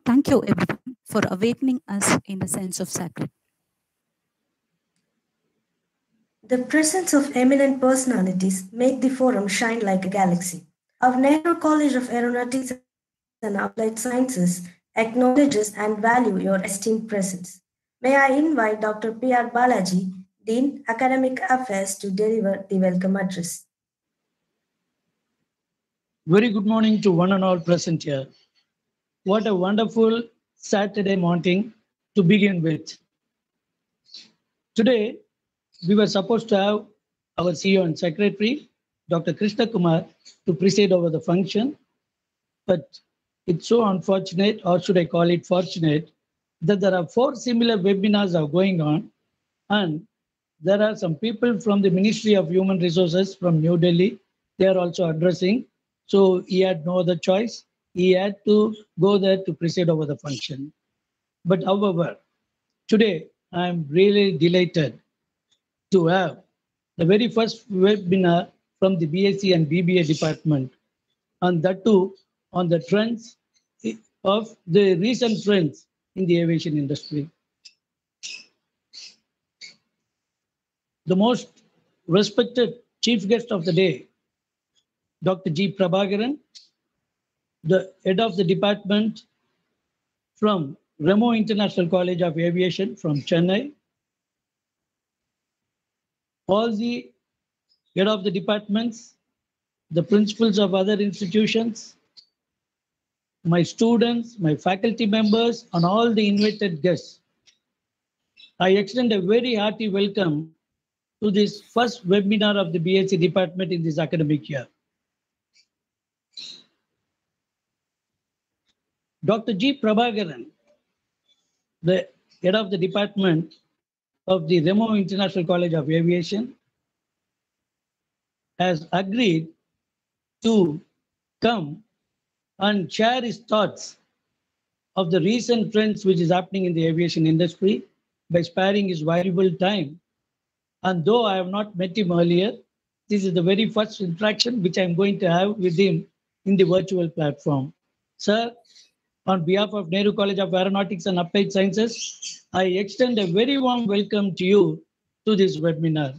Thank you, everyone, for awakening us in the sense of sacred. The presence of eminent personalities make the forum shine like a galaxy. Our Nehru College of Aeronautics and Applied Sciences acknowledges and value your esteemed presence. May I invite Dr. P.R. Balaji, Dean, Academic Affairs, to deliver the welcome address. Very good morning to one and all present here. What a wonderful Saturday morning to begin with. Today, we were supposed to have our CEO and Secretary, Dr. Krishna Kumar, to preside over the function, but it's so unfortunate, or should I call it fortunate, that there are 4 similar webinars are going on, and there are some people from the Ministry of Human Resources from New Delhi. They are also addressing, so he had no other choice. He had to go there to preside over the function. But however, today I'm really delighted to have the very first webinar from the B.Sc and BBA department, and that too on the trends of the recent trends in the aviation industry. The most respected chief guest of the day, Dr. G. Prabhakaran, the head of the department from Remo International College of Aviation from Chennai, all the head of the departments, the principals of other institutions, my students, my faculty members, and all the invited guests. I extend a very hearty welcome to this first webinar of the B.Sc department in this academic year. Dr. G. Prabhakaran, the head of the department of the Remo International College of Aviation, has agreed to come and share his thoughts of the recent trends which is happening in the aviation industry by sparing his valuable time. And though I have not met him earlier, this is the very first interaction which I'm going to have with him in the virtual platform. Sir, on behalf of Nehru College of Aeronautics and Applied Sciences, I extend a very warm welcome to you to this webinar.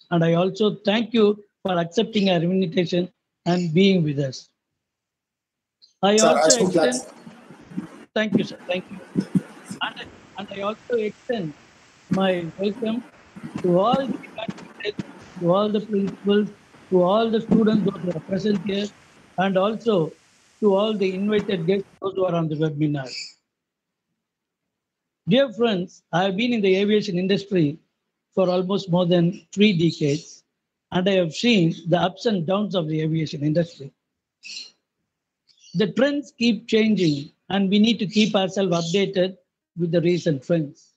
And I also thank you for accepting our invitation and being with us. Thank you, sir. Thank you. And I also extend my welcome to all the departments, to all the principals, to all the students who are present here, and also to all the invited guests, those who are on the webinar. Dear friends, I have been in the aviation industry for almost more than 3 decades, and I have seen the ups and downs of the aviation industry. The trends keep changing, and we need to keep ourselves updated with the recent trends.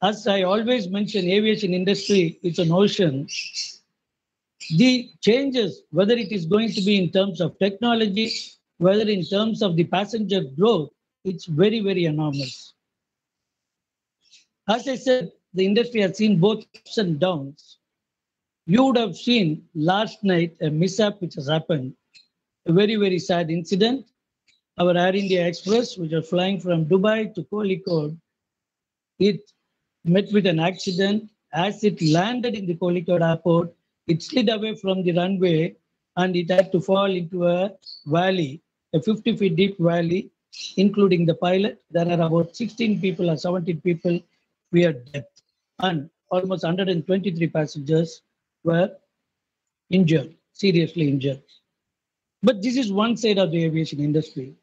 As I always mention, aviation industry is an ocean. The changes, whether it is going to be in terms of technology, whether in terms of the passenger growth, it's very, very enormous. As I said, the industry has seen both ups and downs. You would have seen last night a mishap which has happened, a very, very sad incident. Our Air India Express, which was flying from Dubai to Kozhikode, it met with an accident. As it landed in the Kozhikode airport, it slid away from the runway and it had to fall into a valley, a 50 feet deep valley, including the pilot. There are about 16 people or 17 people feared death, and almost 123 passengers were injured, seriously injured. But this is one side of the aviation industry.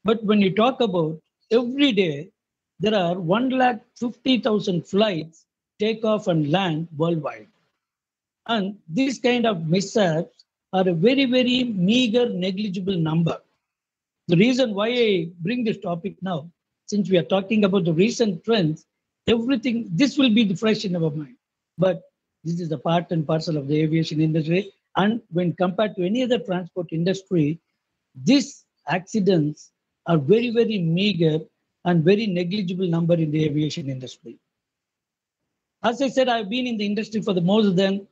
But when you talk about every day, there are 150,000 flights take off and land worldwide. And these kind of mishaps are a very, very meager, negligible number. The reason why I bring this topic now, since we are talking about the recent trends, everything, this will be fresh in our mind. But this is a part and parcel of the aviation industry. And when compared to any other transport industry, these accidents are very, very meager and very negligible number in the aviation industry. As I said, I've been in the industry for the more than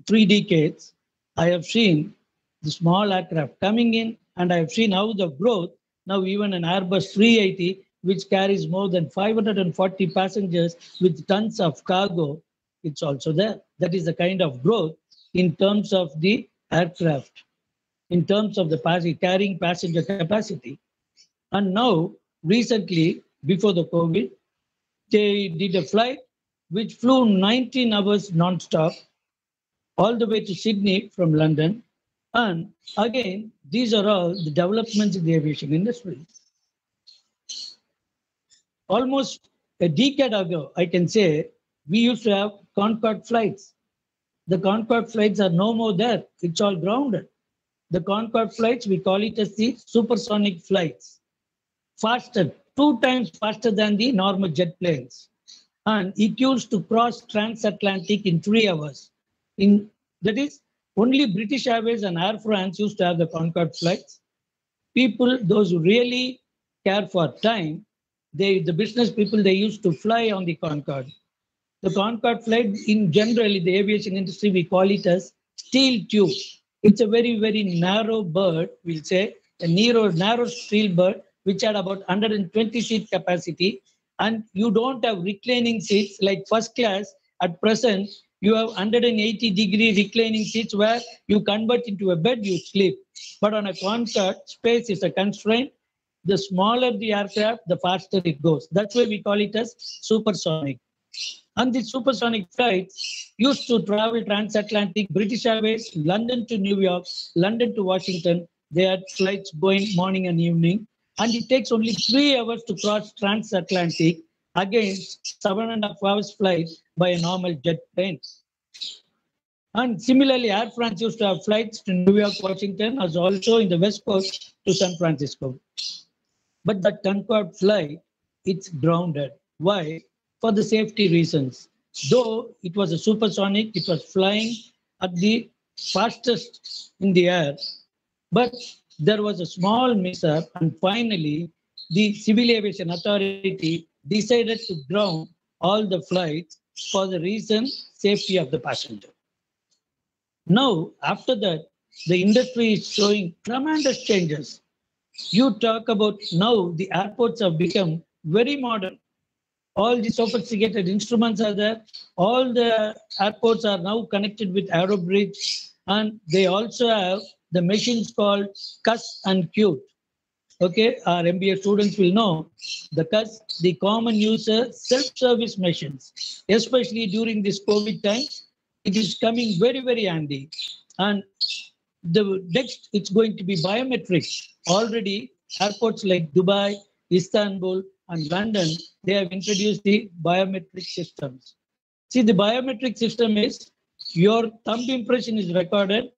3 decades. I have seen the small aircraft coming in, and I have seen how the growth, now even an Airbus 380, which carries more than 540 passengers with tons of cargo, it's also there. That is the kind of growth in terms of the aircraft, in terms of the carrying passenger capacity. And now, recently, before the COVID, they did a flight which flew 19 hours non-stop all the way to Sydney from London. And again, these are all the developments in the aviation industry. Almost a decade ago, I can say, we used to have Concorde flights. The Concorde flights are no more there. It's all grounded. The Concorde flights, we call it as the supersonic flights. Faster, 2 times faster than the normal jet planes. And it used to cross transatlantic in 3 hours. That is, only British Airways and Air France used to have the Concorde flights. People, those who really care for time, the business people, they used to fly on the Concorde. The Concorde flight, in general, in the aviation industry, we call it as steel tube. It's a very, very narrow bird, we'll say, a narrow steel bird, which had about 120 seat capacity. And you don't have reclining seats like first class. At present, you have 180-degree reclining seats where you convert into a bed, you sleep. But on a Concorde, space is a constraint. The smaller the aircraft, the faster it goes. That's why we call it as supersonic. And the supersonic flights used to travel transatlantic, British Airways, London to New York, London to Washington. They had flights going morning and evening. And it takes only 3 hours to cross transatlantic against 7.5 hours flight by a normal jet plane. And similarly, Air France used to have flights to New York, Washington, as also in the West Coast to San Francisco. But that Concorde flight, it's grounded. Why? For the safety reasons. Though it was a supersonic, it was flying at the fastest in the air, but there was a small mishap, and finally, the Civil Aviation Authority decided to ground all the flights for the reason safety of the passenger. Now, after that, the industry is showing tremendous changes. You talk about now the airports have become very modern. All the sophisticated instruments are there. All the airports are now connected with Aerobridge, and they also have the machines called CUS and CUTE. Okay, our MBA students will know the CUS, the common user self-service machines, especially during this COVID times. It is coming very, very handy. And the next, it's going to be biometrics. Already, airports like Dubai, Istanbul, and London, they have introduced the biometric systems. See, the biometric system is your thumb impression is recorded,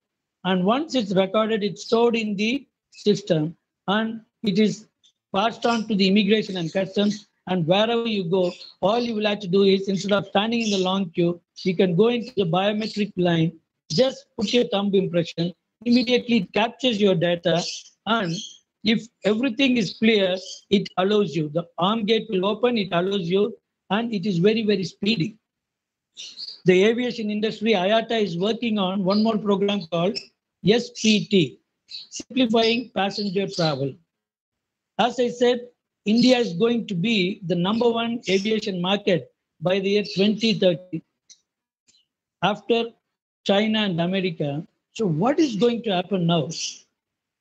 and once it's recorded, it's stored in the system, and it is passed on to the immigration and customs. And wherever you go, all you will have to do is, instead of standing in the long queue, you can go into the biometric line, just put your thumb impression, immediately it captures your data, and if everything is clear, it allows you. The arm gate will open, it allows you, and it is very, very speedy. The aviation industry, IATA, is working on one more program called SPT, Simplifying Passenger Travel. As I said, India is going to be the #1 aviation market by the year 2030 after China and America. So what is going to happen now?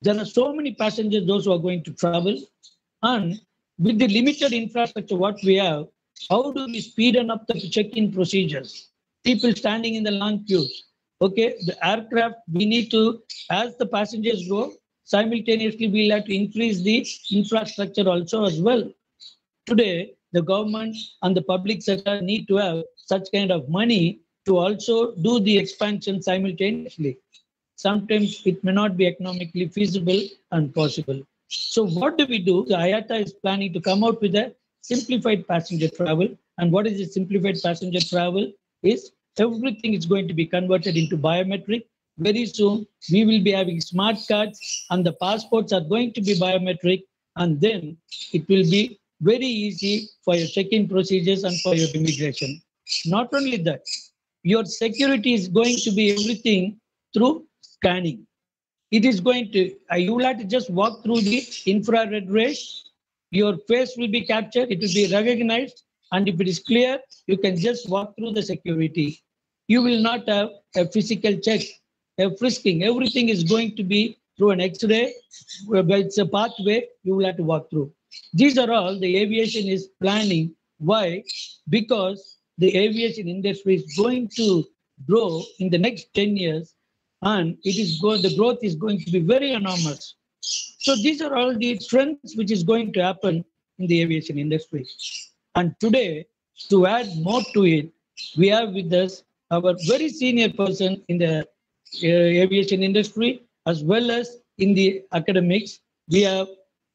There are so many passengers, those who are going to travel. And with the limited infrastructure what we have, how do we speed up the check-in procedures? People standing in the long queues. Okay, the aircraft, we need to, as the passengers go, simultaneously we'll have to increase the infrastructure also as well. Today, the government and the public sector need to have such kind of money to also do the expansion simultaneously. Sometimes it may not be economically feasible and possible. So what do we do? The IATA is planning to come out with a simplified passenger travel. And what is the simplified passenger travel? Is everything is going to be converted into biometric. Very soon, we will be having smart cards and the passports are going to be biometric. And then it will be very easy for your check-in procedures and for your immigration. Not only that, your security is going to be everything through scanning. It is going to, you will have to just walk through the infrared rays. Your face will be captured, it will be recognized. And if it is clear, you can just walk through the security. You will not have a physical check, a frisking. Everything is going to be through an X-ray, where it's a pathway you will have to walk through. These are all the aviation is planning. Why? Because the aviation industry is going to grow in the next 10 years and the growth is going to be very enormous. So these are all the trends which is going to happen in the aviation industry. And today, to add more to it, we have with us our very senior person in the aviation industry as well as in the academics. We have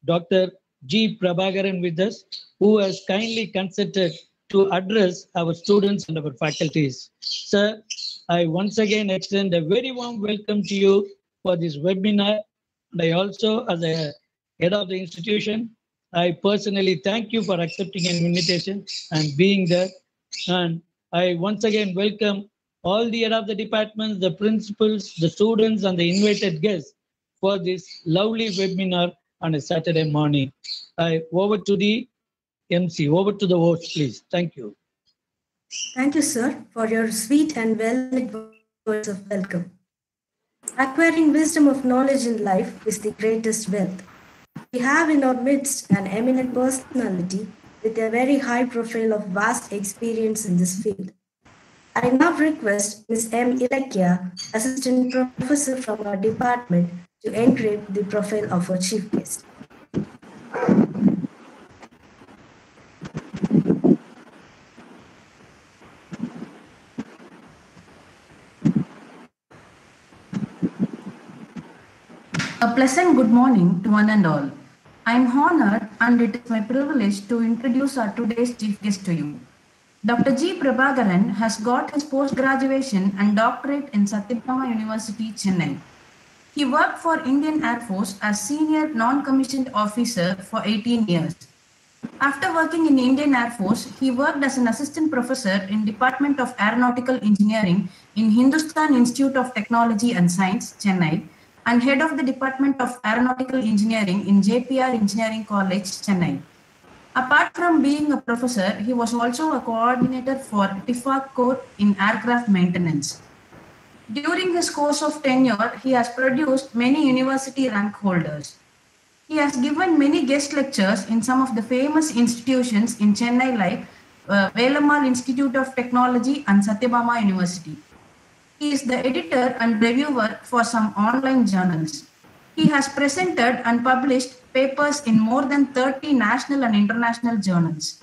Dr. G. Prabhakaran with us, who has kindly consented to address our students and our faculties. Sir, I once again extend a very warm welcome to you for this webinar. And I also, as a head of the institution, I personally thank you for accepting an invitation and being there. And I once again welcome all the head of the departments, the principals, the students, and the invited guests for this lovely webinar on a Saturday morning. Over to the MC, over to the host, please. Thank you. Thank you, sir, for your sweet and well-lit words of welcome. Acquiring wisdom of knowledge in life is the greatest wealth. We have in our midst an eminent personality with a very high profile of vast experience in this field. I now request Ms. M. Ilakya, Assistant Professor from our department, to engrave the profile of our chief guest. A pleasant good morning to one and all. I am honored and it is my privilege to introduce our today's chief guest to you. Dr. G. Prabhakaran has got his post-graduation and doctorate in Satyabama University, Chennai. He worked for Indian Air Force as senior non-commissioned officer for 18 years. After working in Indian Air Force, he worked as an assistant professor in Department of Aeronautical Engineering in Hindustan Institute of Technology and Science, Chennai, and head of the Department of Aeronautical Engineering in JPR Engineering College, Chennai. Apart from being a professor, he was also a coordinator for TIFAC Corps in aircraft maintenance. During his course of tenure, he has produced many university rank holders. He has given many guest lectures in some of the famous institutions in Chennai like Velamal Institute of Technology and Satyabama University. He is the editor and reviewer for some online journals. He has presented and published papers in more than 30 national and international journals.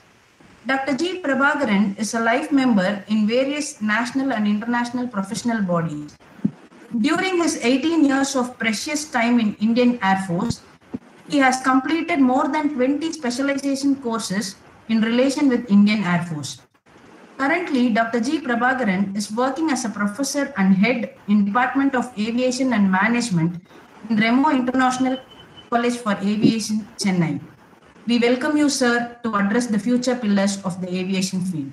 Dr. G. Prabhakaran is a life member in various national and international professional bodies. During his 18 years of precious time in Indian Air Force, he has completed more than 20 specialization courses in relation with Indian Air Force. Currently, Dr. G. Prabhakaran is working as a professor and head in Department of Aviation and Management in Remo International College for Aviation, Chennai. We welcome you, sir, to address the future pillars of the aviation field.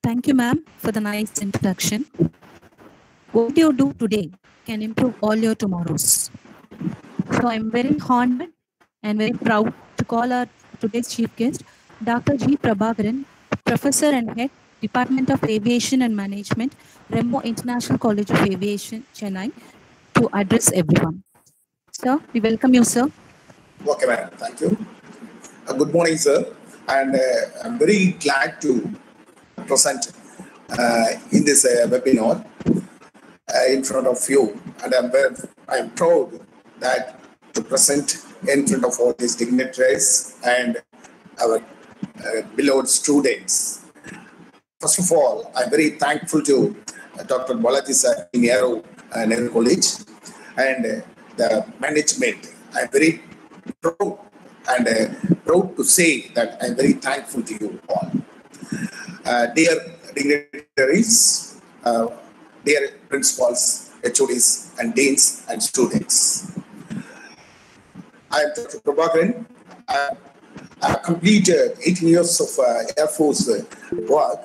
Thank you, ma'am, for the nice introduction. What you do today can improve all your tomorrows. So I'm very honored and very proud to call our today's chief guest, Dr. G. Prabhakaran, Professor and Head Department of Aviation and Management, Remo International College of Aviation, Chennai, to address everyone. Sir, we welcome you, sir. Okay, madam. Thank you. Good morning, sir. And I'm very glad to present in this webinar in front of you. And I'm proud that to present in front of all these dignitaries and our beloved students. First of all, I'm very thankful to Dr. Balaji sir in Aeronautical College and the management. I'm very proud and proud to say that I'm very thankful to you all. Dear dignitaries, dear principals, HODs, and deans and students. I am Dr. Prabhakaran. I completed 18 years of Air Force work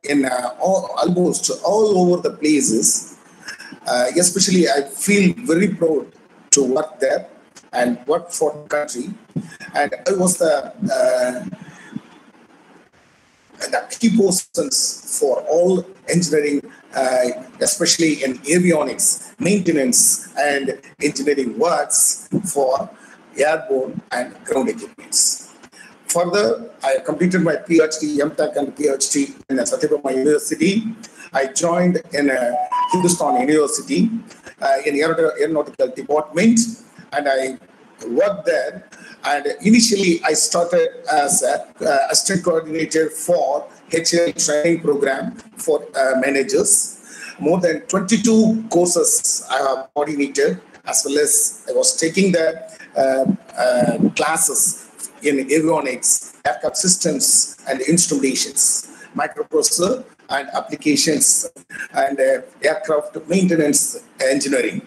in almost all over the places. Especially, I feel very proud to work there and work for the country. And I was the key persons for all engineering, especially in avionics, maintenance, and engineering works for airborne and ground equipments. Further, I completed my PhD, MTech and PhD in Satyabama University. I joined in Hindustan University in Aeronautical department, and I worked there. And initially, I started as assistant coordinator for HL training program for managers. More than 22 courses I have coordinated, as well as I was taking the classes in avionics, aircraft systems and instrumentations, microprocessor and applications, and aircraft maintenance engineering.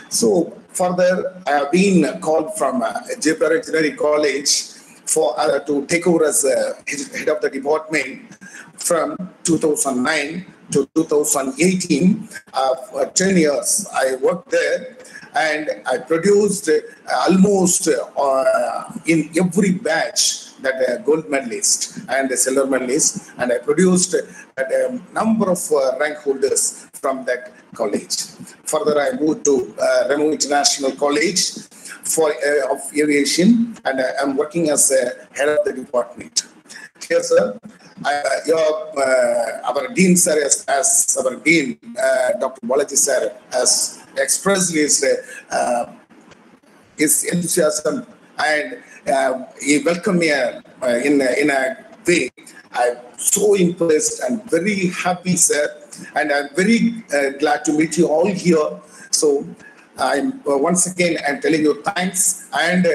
So further, I have been called from Jayapura Engineering College for to take over as head of the department from 2009 to 2018. For 10 years, I worked there, and I produced almost in every batch that gold medalist and a silver medalist, and I produced a number of rank holders from that college. Further, I moved to Remo International College for of Aviation, and I'm working as a head of the department. Here, sir, our Dean, sir, as our Dean, Dr. Balaji, sir, has expressed his enthusiasm, and he welcomed me in a way. I'm so impressed and very happy, sir, and I'm very glad to meet you all here. So I'm once again, I'm telling you thanks, and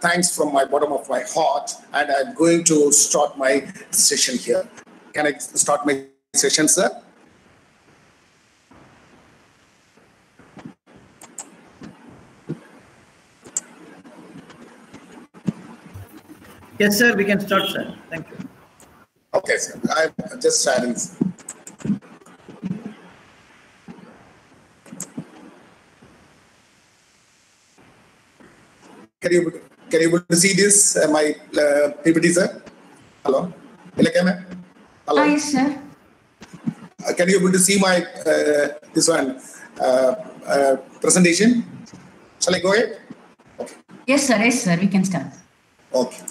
thanks from my bottom of my heart, and I'm going to start my session here. Can I start my session, sir? Yes, sir, we can start, sir. Thank you. Okay, sir. I'm just sharing. Can you able to see this? My PPT, sir? Hello? Hello? Yes, sir. Can you able to see my this one presentation? Shall I go ahead? Okay. Yes, sir. Yes, sir. We can start. Okay.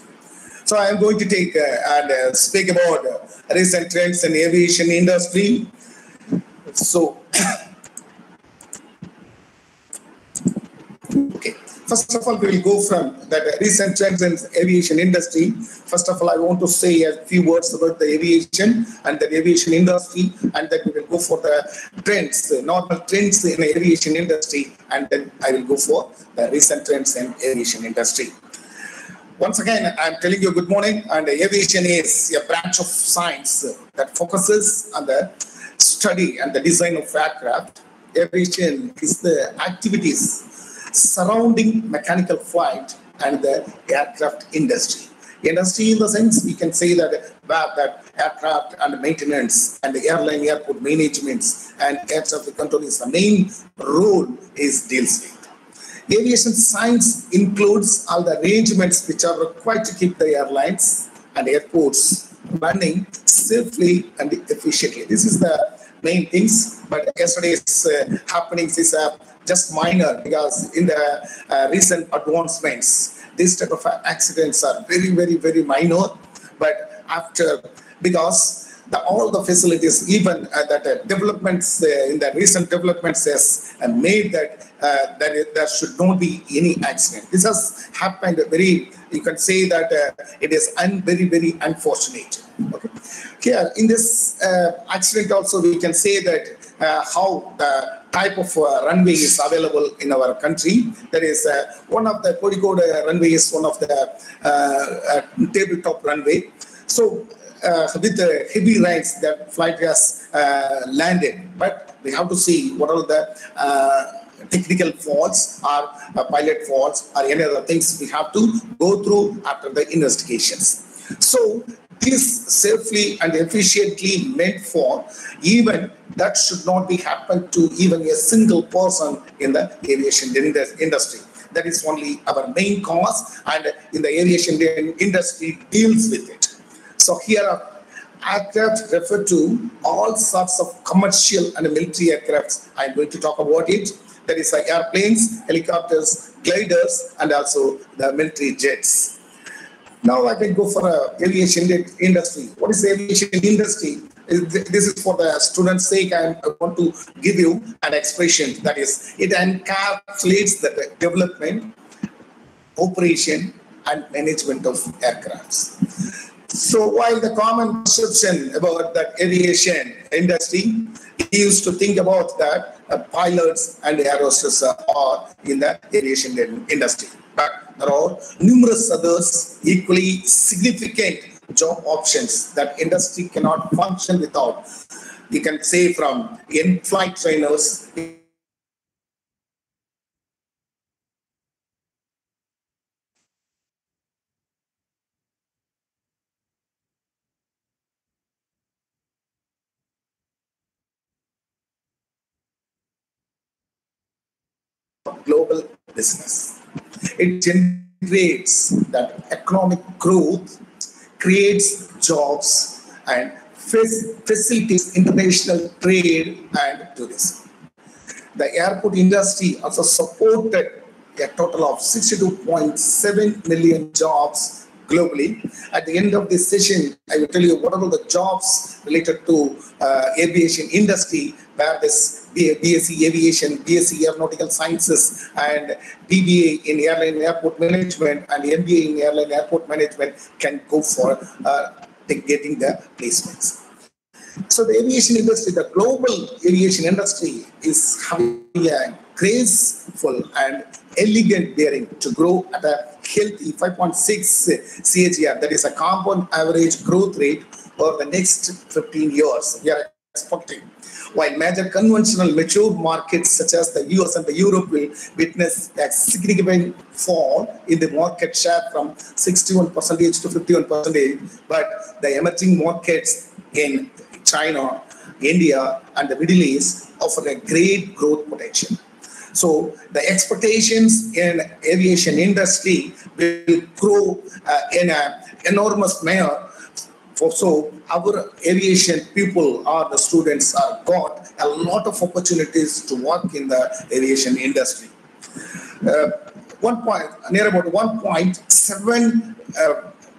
So I am going to take and speak about recent trends in aviation industry. So, okay. First of all, we will go from that recent trends in aviation industry. First of all, I want to say a few words about the aviation and the aviation industry, and then we will go for the trends, the normal trends in the aviation industry, and then I will go for the recent trends in aviation industry. Once again, I'm telling you good morning, and aviation is a branch of science that focuses on the study and the design of aircraft. Aviation is the activities surrounding mechanical flight and the aircraft industry. Industry in the sense we can say that aircraft and maintenance and the airline airport management and air traffic control is the main role is deals with. Aviation science includes all the arrangements which are required to keep the airlines and airports running safely and efficiently. This is the main things, but yesterday's happenings is just minor, because in the recent advancements, these type of accidents are very, very, very minor. But after, because all the facilities, even that developments in the recent developments has made that there should not be any accident. This has happened very, you can say that it is very, very unfortunate. Okay. Here in this accident also, we can say that how the type of runway is available in our country. There is one of the Kozhikode runway is one of the tabletop runway. So with the heavy rains, that flight has landed, but we have to see what are the technical faults or pilot faults or any other things we have to go through after the investigations. So this safely and efficiently meant for, even that should not be happen to even a single person in the aviation industry. That is only our main cause, and in the aviation industry deals with it. So here aircraft refer to all sorts of commercial and military aircrafts. I'm going to talk about it. That is airplanes, helicopters, gliders, and also the military jets. Now I can go for aviation industry. What is the aviation industry? This is for the students' sake. I want to give you an expression, that is, it encapsulates the development, operation, and management of aircrafts. So while the common perception about the aviation industry, he used to think about that pilots and air hostesses are in the aviation industry. But there are numerous others equally significant job options that industry cannot function without. You can say from in-flight trainers, global business. It generates that economic growth, creates jobs, and facilitates international trade and tourism. The airport industry also supported a total of 62.7 million jobs globally. At the end of this session, I will tell you what are the jobs related to aviation industry, where this B.Sc Aviation, B.Sc Aeronautical Sciences, and BBA in Airline Airport Management, and MBA in Airline Airport Management can go for getting the placements. So the aviation industry, the global aviation industry, is having a graceful and elegant bearing to grow at a healthy 5.6 CAGR. That is a compound average growth rate over the next 15 years. We are expecting. While major conventional mature markets such as the US and the Europe will witness a significant fall in the market share from 61% to 51%, but the emerging markets in China, India, and the Middle East offer a great growth potential. So the expectations in aviation industry will grow in an enormous manner. So our aviation people or the students are got a lot of opportunities to work in the aviation industry. Near about 1.7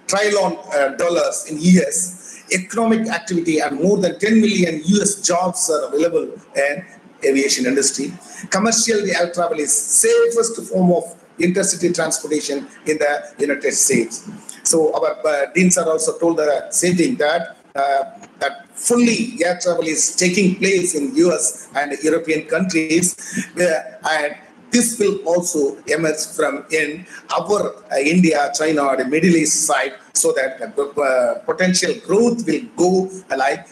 trillion dollars in US economic activity, and more than 10 million US jobs are available in aviation industry. Commercial air travel is safest form of intercity transportation in the United States. So our deans are also told the same thing, that that fully air travel is taking place in US and European countries, and this will also emerge from in our India, China, or the Middle East side, so that the potential growth will go like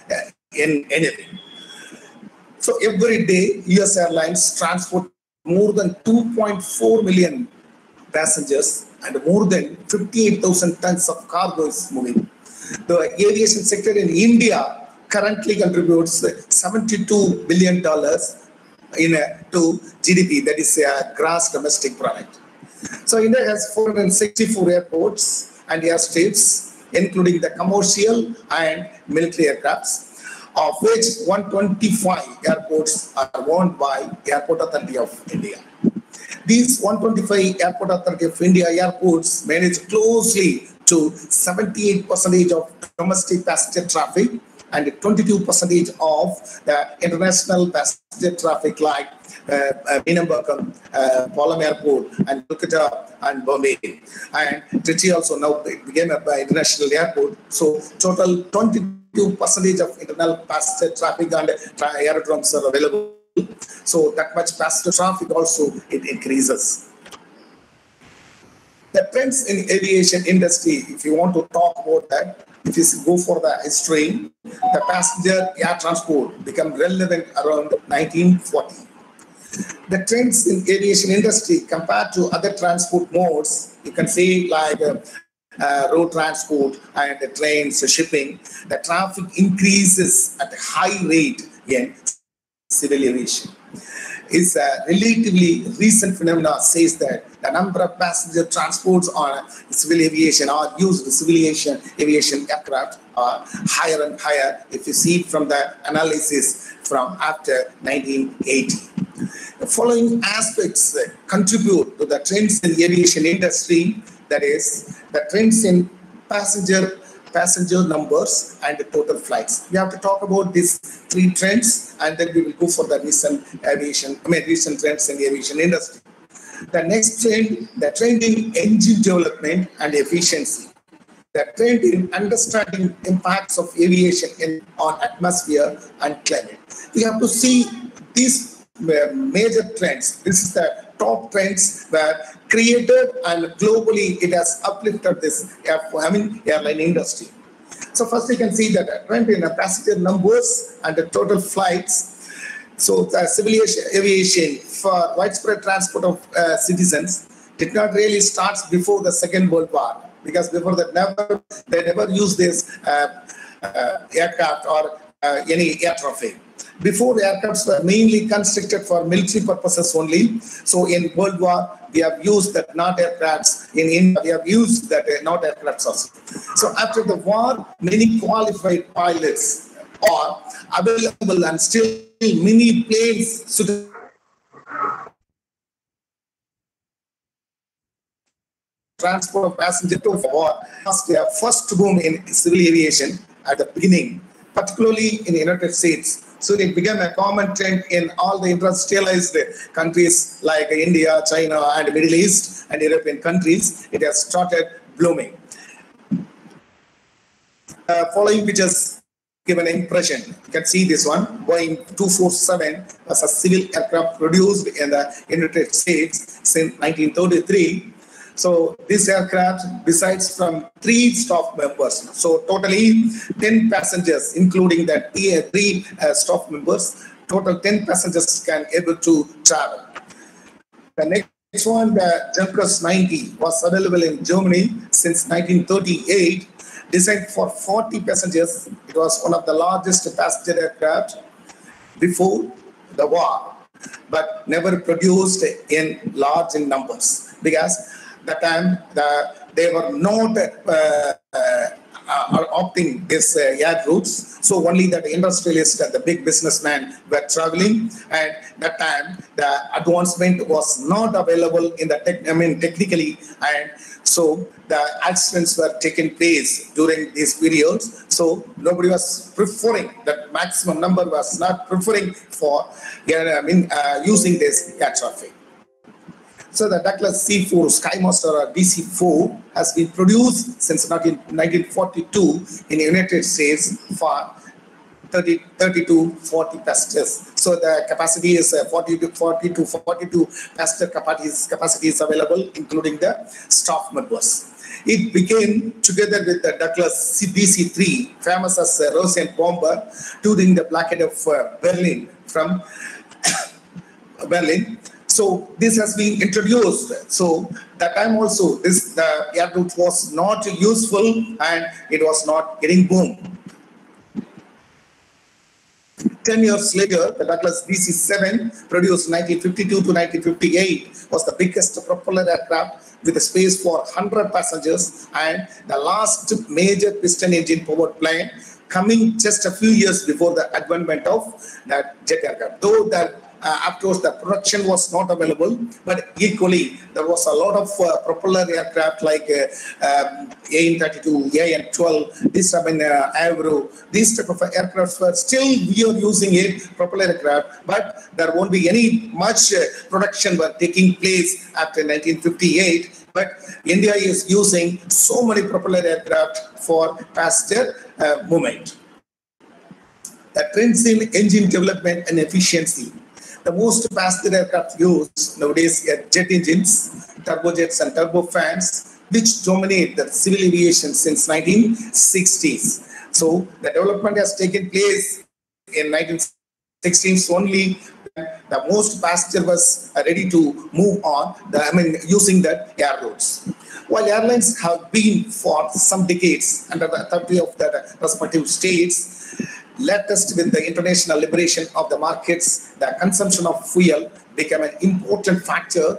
in anything. So every day, US Airlines transport more than 2.4 million passengers, and more than 58,000 tons of cargo is moving. The aviation sector in India currently contributes $72 billion to GDP, that is a gross domestic product. So India has 464 airports and airstrips, including the commercial and military aircrafts, of which 125 airports are owned by Airport Authority of India. These 125 Airport Authority of India airports manage closely to 78% of domestic passenger traffic and 22% of the international passenger traffic, like Minambakam, Palam Airport, and Kolkata and Bombay. And Trichy also now became an international airport. So total 22% of internal passenger traffic and aerodromes are available. So that much passenger traffic also it increases. The trends in aviation industry, if you want to talk about that, if you go for the history, the passenger air transport became relevant around 1940. The trends in aviation industry compared to other transport modes, you can say like road transport and the trains, shipping, the traffic increases at a high rate in civil aviation. It's a relatively recent phenomena says that the number of passenger transports on civil aviation or used civil aviation aircraft are higher and higher if you see from the analysis from after 1980. The following aspects contribute to the trends in the aviation industry, that is, the trends in passenger numbers and the total flights. We have to talk about these three trends, and then we will go for the recent trends in the aviation industry. The next trend, the trend in engine development and efficiency. The trend in understanding impacts of aviation on atmosphere and climate. We have to see these major trends. This is the top trends were created, and globally it has uplifted this airline industry. So first you can see that a trend in the passenger numbers and the total flights. So the civil aviation for widespread transport of citizens did not really start before the Second World War, because before that they never used this aircraft or any air traffic. Before, the aircrafts were mainly constructed for military purposes only. So in World War, we have used that not aircrafts. In India, we have used that not aircrafts also. So after the war, many qualified pilots are available, and still many planes suited transport of passengers to war. First boom in civil aviation at the beginning, particularly in the United States. So it became a common trend in all the industrialized countries like India, China, and Middle East and European countries. It has started blooming. Following pictures give an impression. You can see this one. Boeing 247 was a civil aircraft produced in the United States since 1933. So this aircraft, besides from 3 staff members, so totally 10 passengers, including the 3 staff members, total 10 passengers can able to travel. The next one, the Junkers 90, was available in Germany since 1938. Designed for 40 passengers, it was one of the largest passenger aircraft before the war, but never produced in large numbers, because that time they were not opting this air routes. So only that the industrialists and the big businessmen were traveling, and that time the advancement was not available in the technically, and so the accidents were taking place during these periods. So nobody was preferring, that maximum number was not preferring for using this air traffic. So the Douglas C4 Skymaster or DC-4 has been produced since 1942 in the United States for 30 to 40 passengers. So the capacity is 40 to 42 passenger capacity is available, including the staff members. It began together with the Douglas DC-3, famous as Russian bomber, during the blockade of Berlin from Berlin. So this has been introduced. So that time also, the air route was not useful and it was not getting boom. 10 years later, the Douglas DC-7, produced 1952 to 1958, was the biggest propeller aircraft with a space for 100 passengers, and the last major piston engine powered plane coming just a few years before the advent of that jet aircraft. Though that of course the production was not available, but equally there was a lot of propeller aircraft like AN-32, AN-12, this Avro, these type of aircraft were still we are using it, propeller aircraft, but there won't be any much production were taking place after 1958. But India is using so many propeller aircraft for passenger movement. The trends in engine development and efficiency. The most passenger aircraft used nowadays are jet engines, turbojets and turbofans, which dominate the civil aviation since 1960s. So the development has taken place in 1960s only. The most passenger was ready to move on, using the air routes. While airlines have been for some decades under the authority of the respective states, latest with the international liberation of the markets, the consumption of fuel became an important factor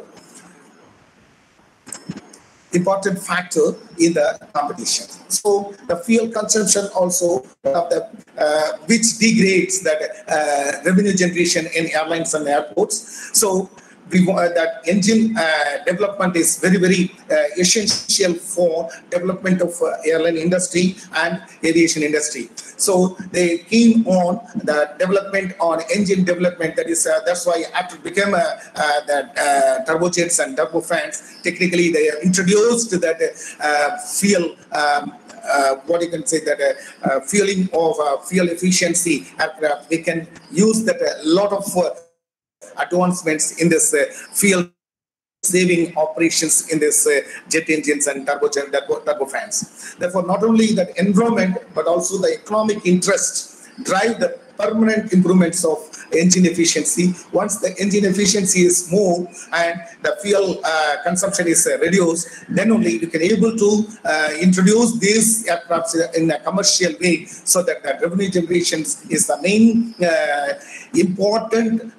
in the competition. So the fuel consumption also which degrades that revenue generation in airlines and airports. So that engine development is very, very essential for development of airline industry and aviation industry. So they came on the development on engine development. That is that's why after it became that turbojets and turbofans, technically they introduced that fuel. What you can say that fueling of fuel efficiency aircraft. We can use that a lot of advancements in this fuel saving operations in this jet engines and turbofans. Therefore, not only that environment but also the economic interest drive the permanent improvements of engine efficiency. Once the engine efficiency is more and the fuel consumption is reduced, then only you can able to introduce these aircraft in a commercial way, so that the revenue generation is the main important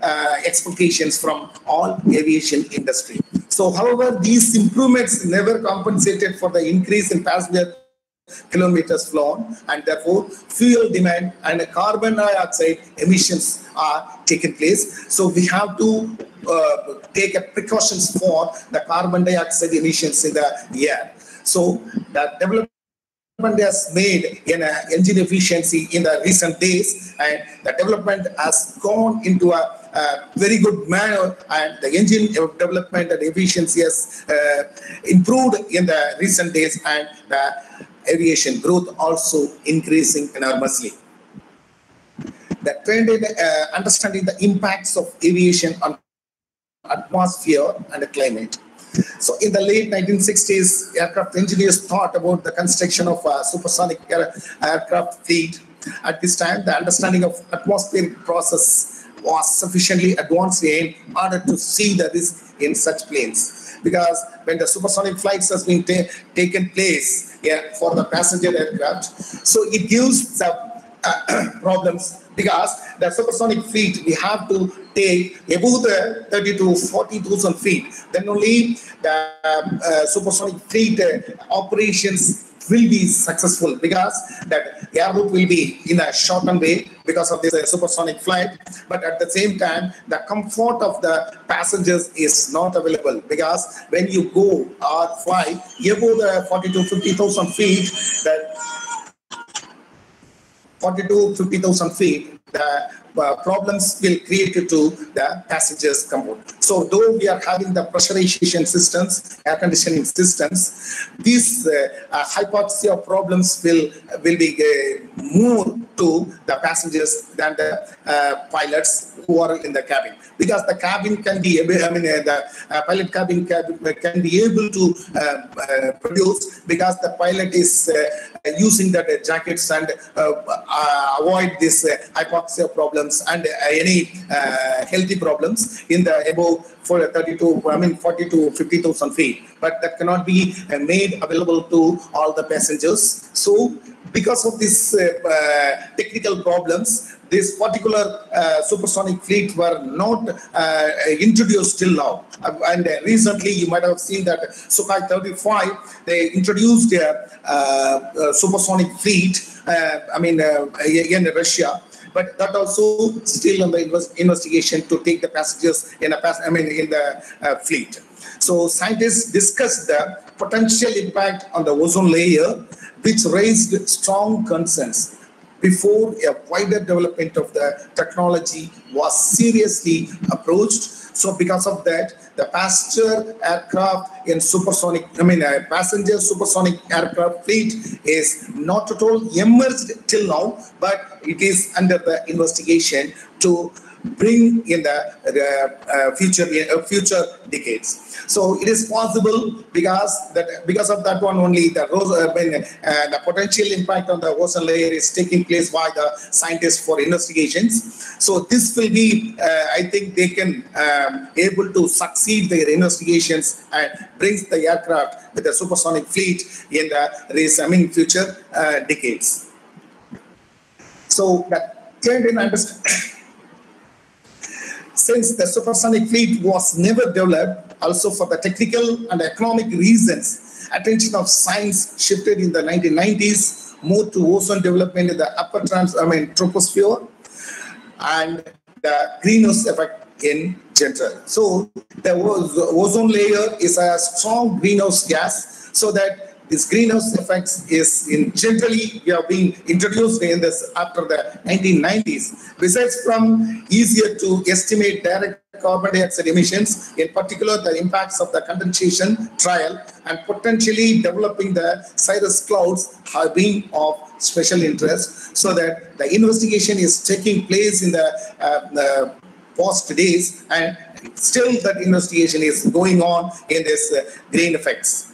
expectations from all aviation industry. So, however, these improvements never compensated for the increase in passenger kilometers flown, and therefore fuel demand and carbon dioxide emissions are taking place. So we have to take precautions for the carbon dioxide emissions in the air. So the development has made in engine efficiency in the recent days, and the development has gone into a very good manner, and the engine development and efficiency has improved in the recent days, and the aviation growth also increasing enormously. The trend in understanding the impacts of aviation on atmosphere and climate. So in the late 1960s, aircraft engineers thought about the construction of a supersonic aircraft fleet. At this time, the understanding of atmospheric process was sufficiently advanced in order to see the risk in such planes. Because when the supersonic flights has been taken place for the passenger aircraft, so it gives the problems, because the supersonic fleet we have to take above the 30 to 40,000 feet. Then only the supersonic fleet operations will be successful, because that air route will be in a shortened way because of this supersonic flight. But at the same time, the comfort of the passengers is not available, because when you go or fly above the 40 to 50,000 feet, that 40 to 50,000 feet, the problems will create to the passengers' comfort. So though we are having the pressurization systems, air conditioning systems, these hypothesis of problems will be more to the passengers than the pilots who are in the cabin. Because the cabin can be, the pilot cabin can be able to produce, because the pilot is using the jackets and avoid this hypoxia problems and any healthy problems in the above 40 to 50,000 feet. But that cannot be made available to all the passengers. So because of these technical problems, this particular supersonic fleet were not introduced till now. And recently, you might have seen that Sukhoi 35, they introduced a supersonic fleet, in Russia. But that also still on the investigation to take the passengers in the fleet. So scientists discussed the potential impact on the ozone layer, which raised strong concerns before a wider development of the technology was seriously approached. So because of that, the passenger aircraft in passenger supersonic aircraft fleet is not at all emerged till now, but it is under the investigation to bring in the future decades. So it is possible because of that one only the potential impact on the ozone layer is taking place by the scientists for investigations. So this will be, I think they can able to succeed their investigations and brings the aircraft with the supersonic fleet in the future decades. So that in understand. Since the supersonic fleet was never developed, also for the technical and economic reasons, attention of science shifted in the 1990s more to ozone development in the upper troposphere and the greenhouse effect in general. So the ozone layer is a strong greenhouse gas, so that this greenhouse effects is generally we have been introduced in this after the 1990s. Besides from easier to estimate direct carbon dioxide emissions, in particular the impacts of the condensation trial and potentially developing the cirrus clouds have been of special interest, so that the investigation is taking place in the past days, and still that investigation is going on in this green effects.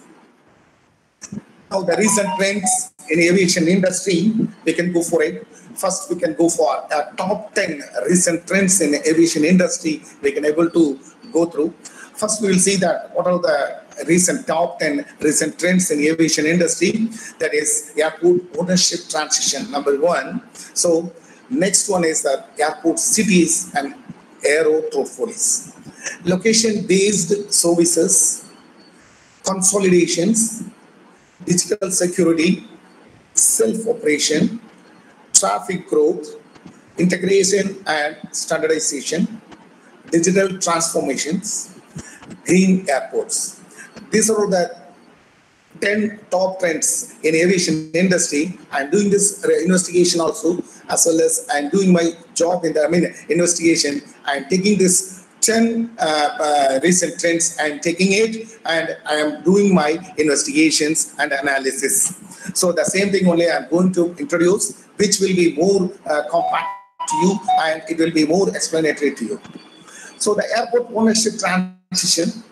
Now the recent trends in aviation industry, we can go for it. First, we can go for top 10 recent trends in aviation industry we can able to go through. First, we will see that what are the top 10 recent trends in aviation industry. That is airport ownership transition, number one. So next one is the airport cities and aerotropolis. Location-based services, consolidations, digital security, self-operation, traffic growth, integration and standardization, digital transformations, green airports. These are the 10 top trends in aviation industry. I'm doing this investigation also, as well as I'm doing my job in the investigation. I'm taking this 10 recent trends and taking it, and I am doing my investigations and analysis. So the same thing only I'm going to introduce, which will be more compact to you, and it will be more explanatory to you. So the airport ownership transition.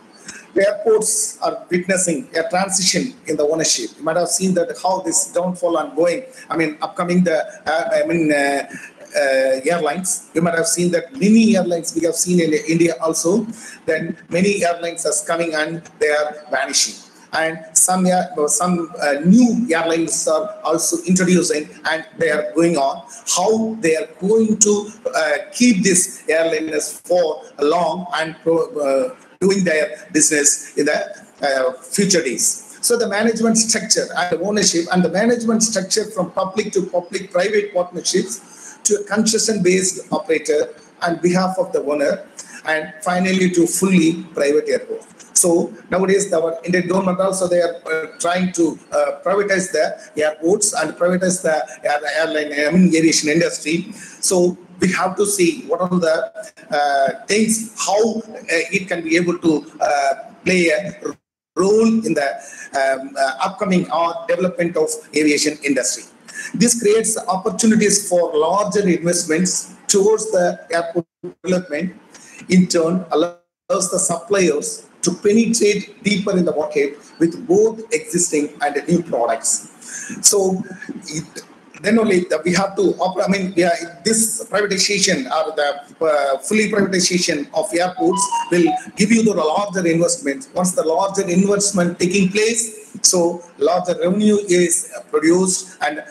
The airports are witnessing a transition in the ownership. You might have seen that how this downfall ongoing. Upcoming airlines. You might have seen that many airlines we have seen in India also. Then many airlines are coming and they are vanishing. And some new airlines are also introducing, and they are going on. How they are going to keep this airliners for long and doing their business in the future days. So the management structure and ownership, and the management structure from public to public-private partnerships to a concession-based operator on behalf of the owner, and finally to fully private airport. So nowadays, our Indian government also, they are trying to privatize the airports and privatize the airline aviation industry. So we have to see what are the things, how it can be able to play a role in the upcoming development of aviation industry. This creates opportunities for larger investments towards the airport development. In turn, allows the suppliers to penetrate deeper in the market with both existing and new products. So then only we have to, this privatization or the fully privatization of airports will give you the larger investment. Once the larger investment taking place, so larger revenue is produced and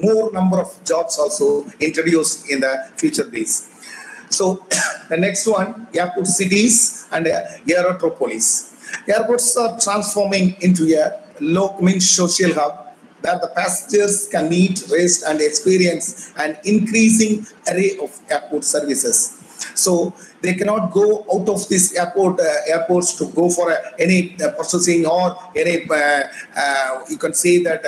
more number of jobs also introduced in the future days. So the next one, airport cities and aerotropolis. Airports are transforming into a social hub where the passengers can meet, rest, and experience an increasing array of airport services. So they cannot go out of this airports to go for any processing or any, you can say that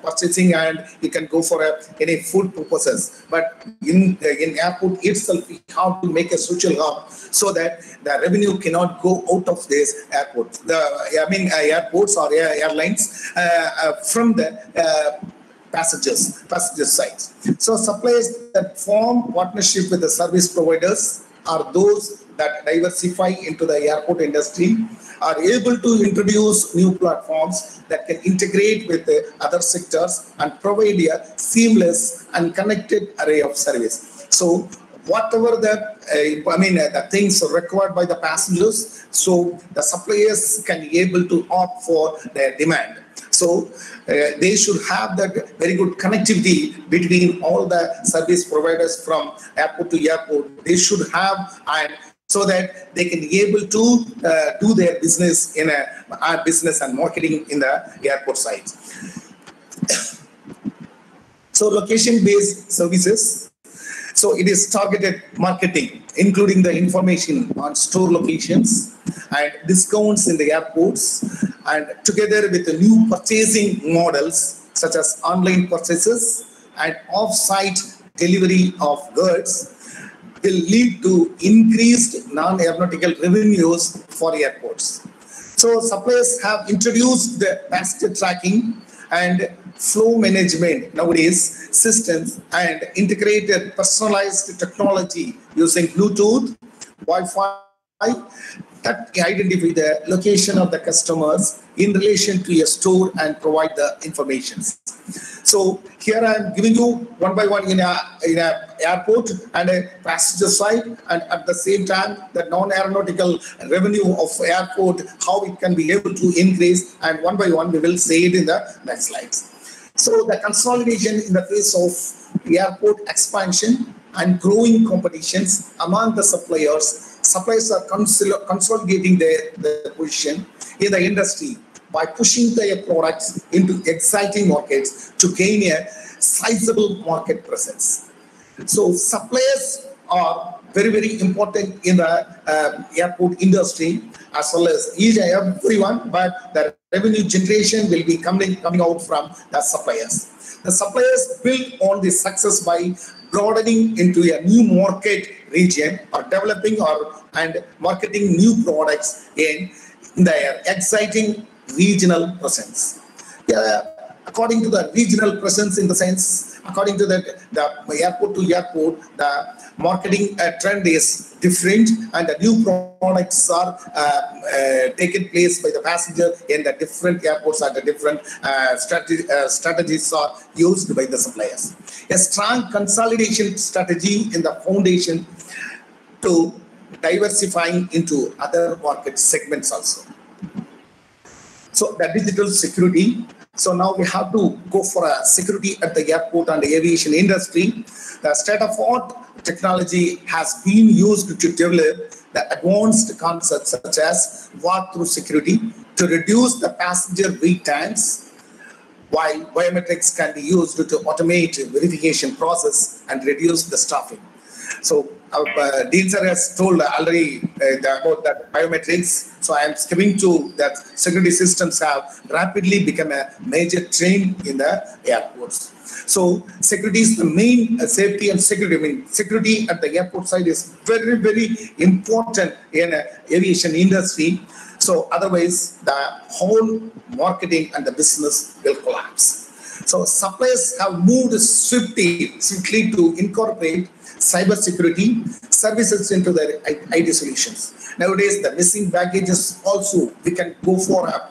purchasing, and you can go for any food purposes. But in airport itself, we have to make a social hub so that the revenue cannot go out of this airport. Airports or airlines from the passenger sides. So suppliers that form partnership with the service providers are those that diversify into the airport industry, are able to introduce new platforms that can integrate with the other sectors and provide a seamless and connected array of service. So whatever the things required by the passengers, so the suppliers can be able to opt for their demand. So they should have that very good connectivity between all the service providers from airport to airport. They should have, and so that they can be able to do their business in a business and marketing in the airport side. So location-based services. So it is targeted marketing, including the information on store locations and discounts in the airports, and together with the new purchasing models such as online purchases and off-site delivery of goods will lead to increased non-aeronautical revenues for airports. So suppliers have introduced the passenger tracking and flow management nowadays systems and integrated personalized technology using Bluetooth, Wi-Fi that identify the location of the customers in relation to a store and provide the information. So here I am giving you one by one in a airport and a passenger side, and at the same time the non-aeronautical revenue of airport, how it can be able to increase, and one by one we will say it in the next slides. So the consolidation in the face of airport expansion and growing competitions among the suppliers are consolidating their position in the industry by pushing their products into exciting markets to gain a sizable market presence. So suppliers are very, very important in the airport industry as well as each and everyone, but the revenue generation will be coming out from the suppliers. The suppliers build on this success by broadening into a new market region or developing and marketing new products in their exciting regional presence. According to the regional presence, in the sense, according to the airport to airport, the marketing trend is different, and the new products are taken place by the passenger in the different airports, and the different strategies are used by the suppliers. A strong consolidation strategy in the foundation to diversifying into other market segments also. So the digital security. So now we have to go for a security at the airport and the aviation industry. The state-of-the-art technology has been used to develop the advanced concepts such as walk-through security to reduce the passenger wait times, while biometrics can be used to automate the verification process and reduce the staffing. So Dean sir has told already about that biometrics. So I am skipping to that security systems have rapidly become a major trend in the airports. So security is the main safety and security. I mean, security at the airport side is very, very important in aviation industry. So otherwise, the whole marketing and the business will collapse. So suppliers have moved swiftly to incorporate cybersecurity services into their IT solutions. Nowadays, the missing baggages also, we can go for a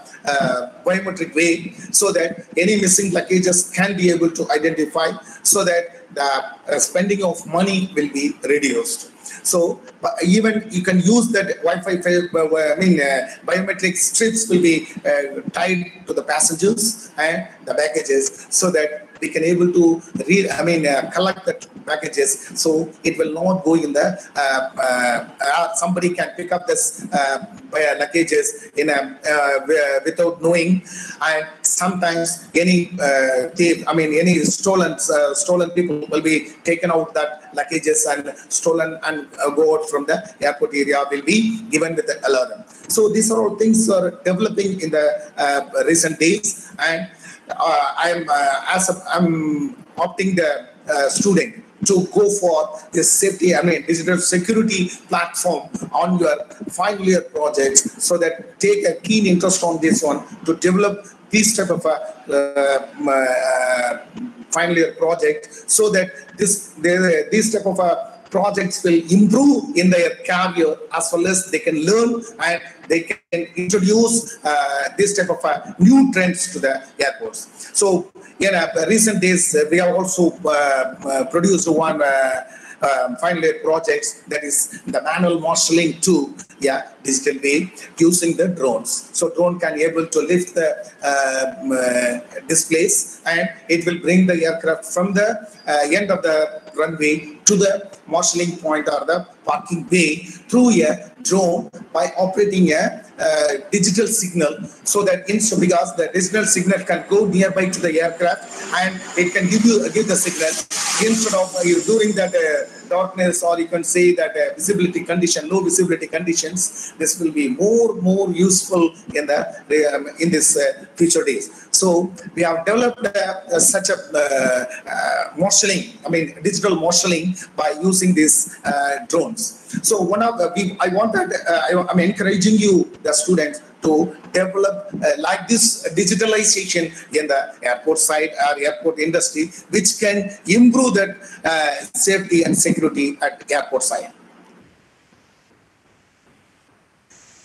biometric way so that any missing luggages can be able to identify so that the spending of money will be reduced. So even you can use that Wi-Fi, biometric strips will be tied to the passengers and the baggages so that we can able to collect the packages, so it will not go in the somebody can pick up this luggages in a without knowing, and sometimes any any stolen people will be taken out that luggages and stolen and go out from the airport area will be given with the alarm. So these are all things are developing in the recent days, and I'm opting the student to go for this safety, digital security platform on your final year projects, so that take a keen interest on this one to develop this type of a final year project, so that this type of a projects will improve in their career, as well as they can learn and they can introduce this type of new trends to the airports. So in recent days, we have also produced one final year projects, that is the manual marshalling to digital way using the drones. So drone can able to lift the displays, and it will bring the aircraft from the end of the runway to the marshalling point or the parking bay through a drone by operating a digital signal, so that because the digital signal can go nearby to the aircraft and it can give the signal instead of you during that darkness, or you can say that low visibility conditions. This will be more useful in this future days. So we have developed such a marshalling, digital marshalling by using these drones. So I'm encouraging you, the students, to develop like this digitalization in the airport side or airport industry, which can improve that safety and security at airport side.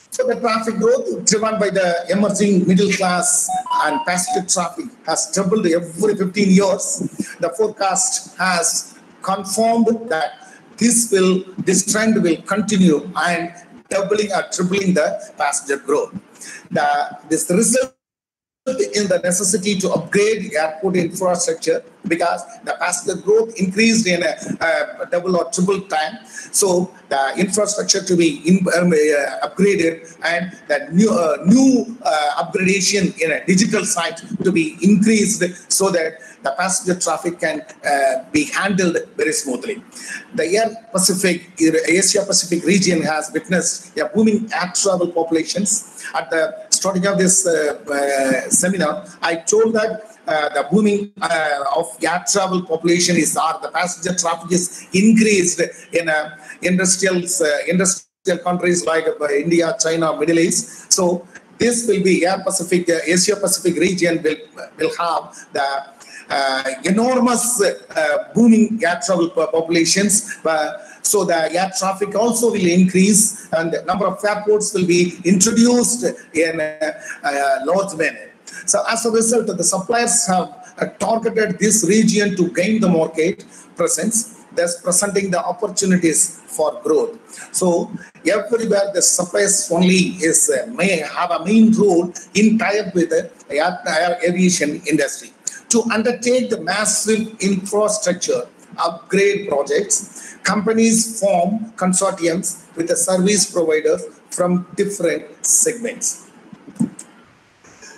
So the traffic growth driven by the emerging middle class and passenger traffic has doubled every 15 years. The forecast has confirmed that this trend will continue, and doubling or tripling the passenger growth. This result in the necessity to upgrade airport infrastructure, because the passenger growth increased in a double or triple time. So the infrastructure to be upgraded, and that new upgradation in a digital site to be increased, so that the passenger traffic can be handled very smoothly. The Asia Pacific region has witnessed a booming air travel populations. At the starting of this seminar, I told that the booming of air travel population the passenger traffic is increased in industrial countries like India, China, Middle East. So this will be Asia Pacific region will have the enormous booming air travel populations. So the air traffic also will increase, and the number of airports will be introduced in a large manner. So as a result, the suppliers have targeted this region to gain the market presence, thus presenting the opportunities for growth. So everywhere the suppliers only may have a main role in tie-up with the aviation industry. To undertake the massive infrastructure upgrade projects, companies form consortiums with the service providers from different segments.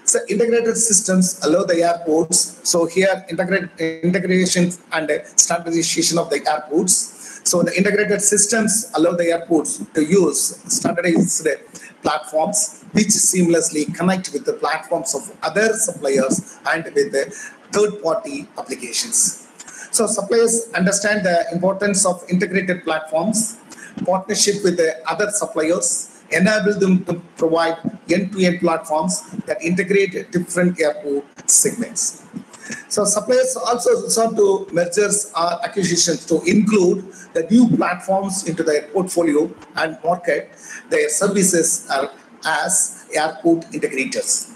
So integrated systems allow the airports. So here integration and standardization of the airports. So the integrated systems allow the airports to use standardized platforms which seamlessly connect with the platforms of other suppliers and with the third-party applications. So suppliers understand the importance of integrated platforms. Partnership with the other suppliers enable them to provide end-to-end platforms that integrate different airport segments. So suppliers also resort to mergers or acquisitions to include the new platforms into their portfolio and market their services as airport integrators.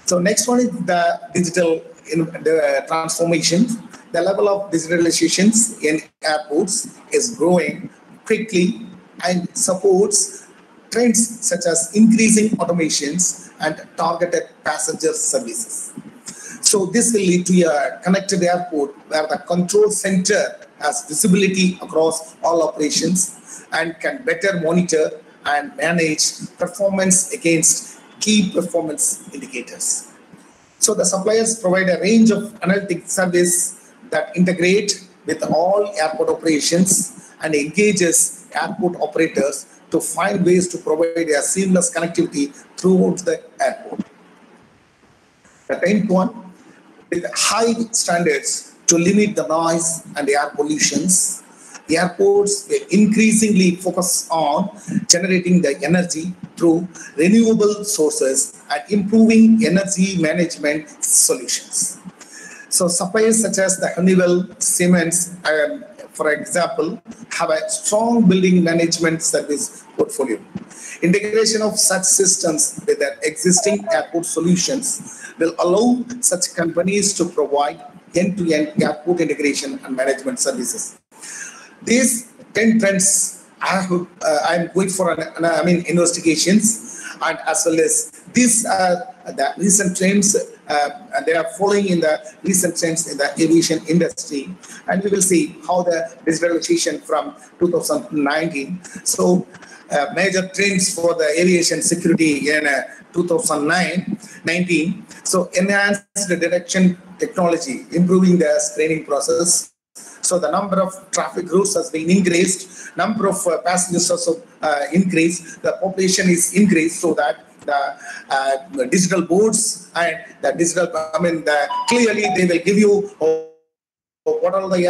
So next one is the digital transformation. The level of digitalizations in airports is growing quickly and supports trends such as increasing automations and targeted passenger services. So this will lead to a connected airport where the control center has visibility across all operations and can better monitor and manage performance against key performance indicators. So the suppliers provide a range of analytic service that integrate with all airport operations and engages airport operators to find ways to provide a seamless connectivity throughout the airport. The 10th one, with high standards to limit the noise and air pollutions, the airports will increasingly focus on generating the energy through renewable sources and improving energy management solutions. So suppliers such as the Honeywell, Siemens, for example, have a strong building management service portfolio. Integration of such systems with their existing airport solutions will allow such companies to provide end-to-end airport integration and management services. These 10 trends, I'm going for investigations, and as well as these are the recent trends, they are following in the recent trends in the aviation industry, and we will see how the digitalization from 2019. So major trends for the aviation security in 2019. So enhanced detection technology, improving the screening process. So the number of traffic routes has been increased, number of passengers also increased, the population is increased, so that the digital boards and the digital, clearly they will give you what are the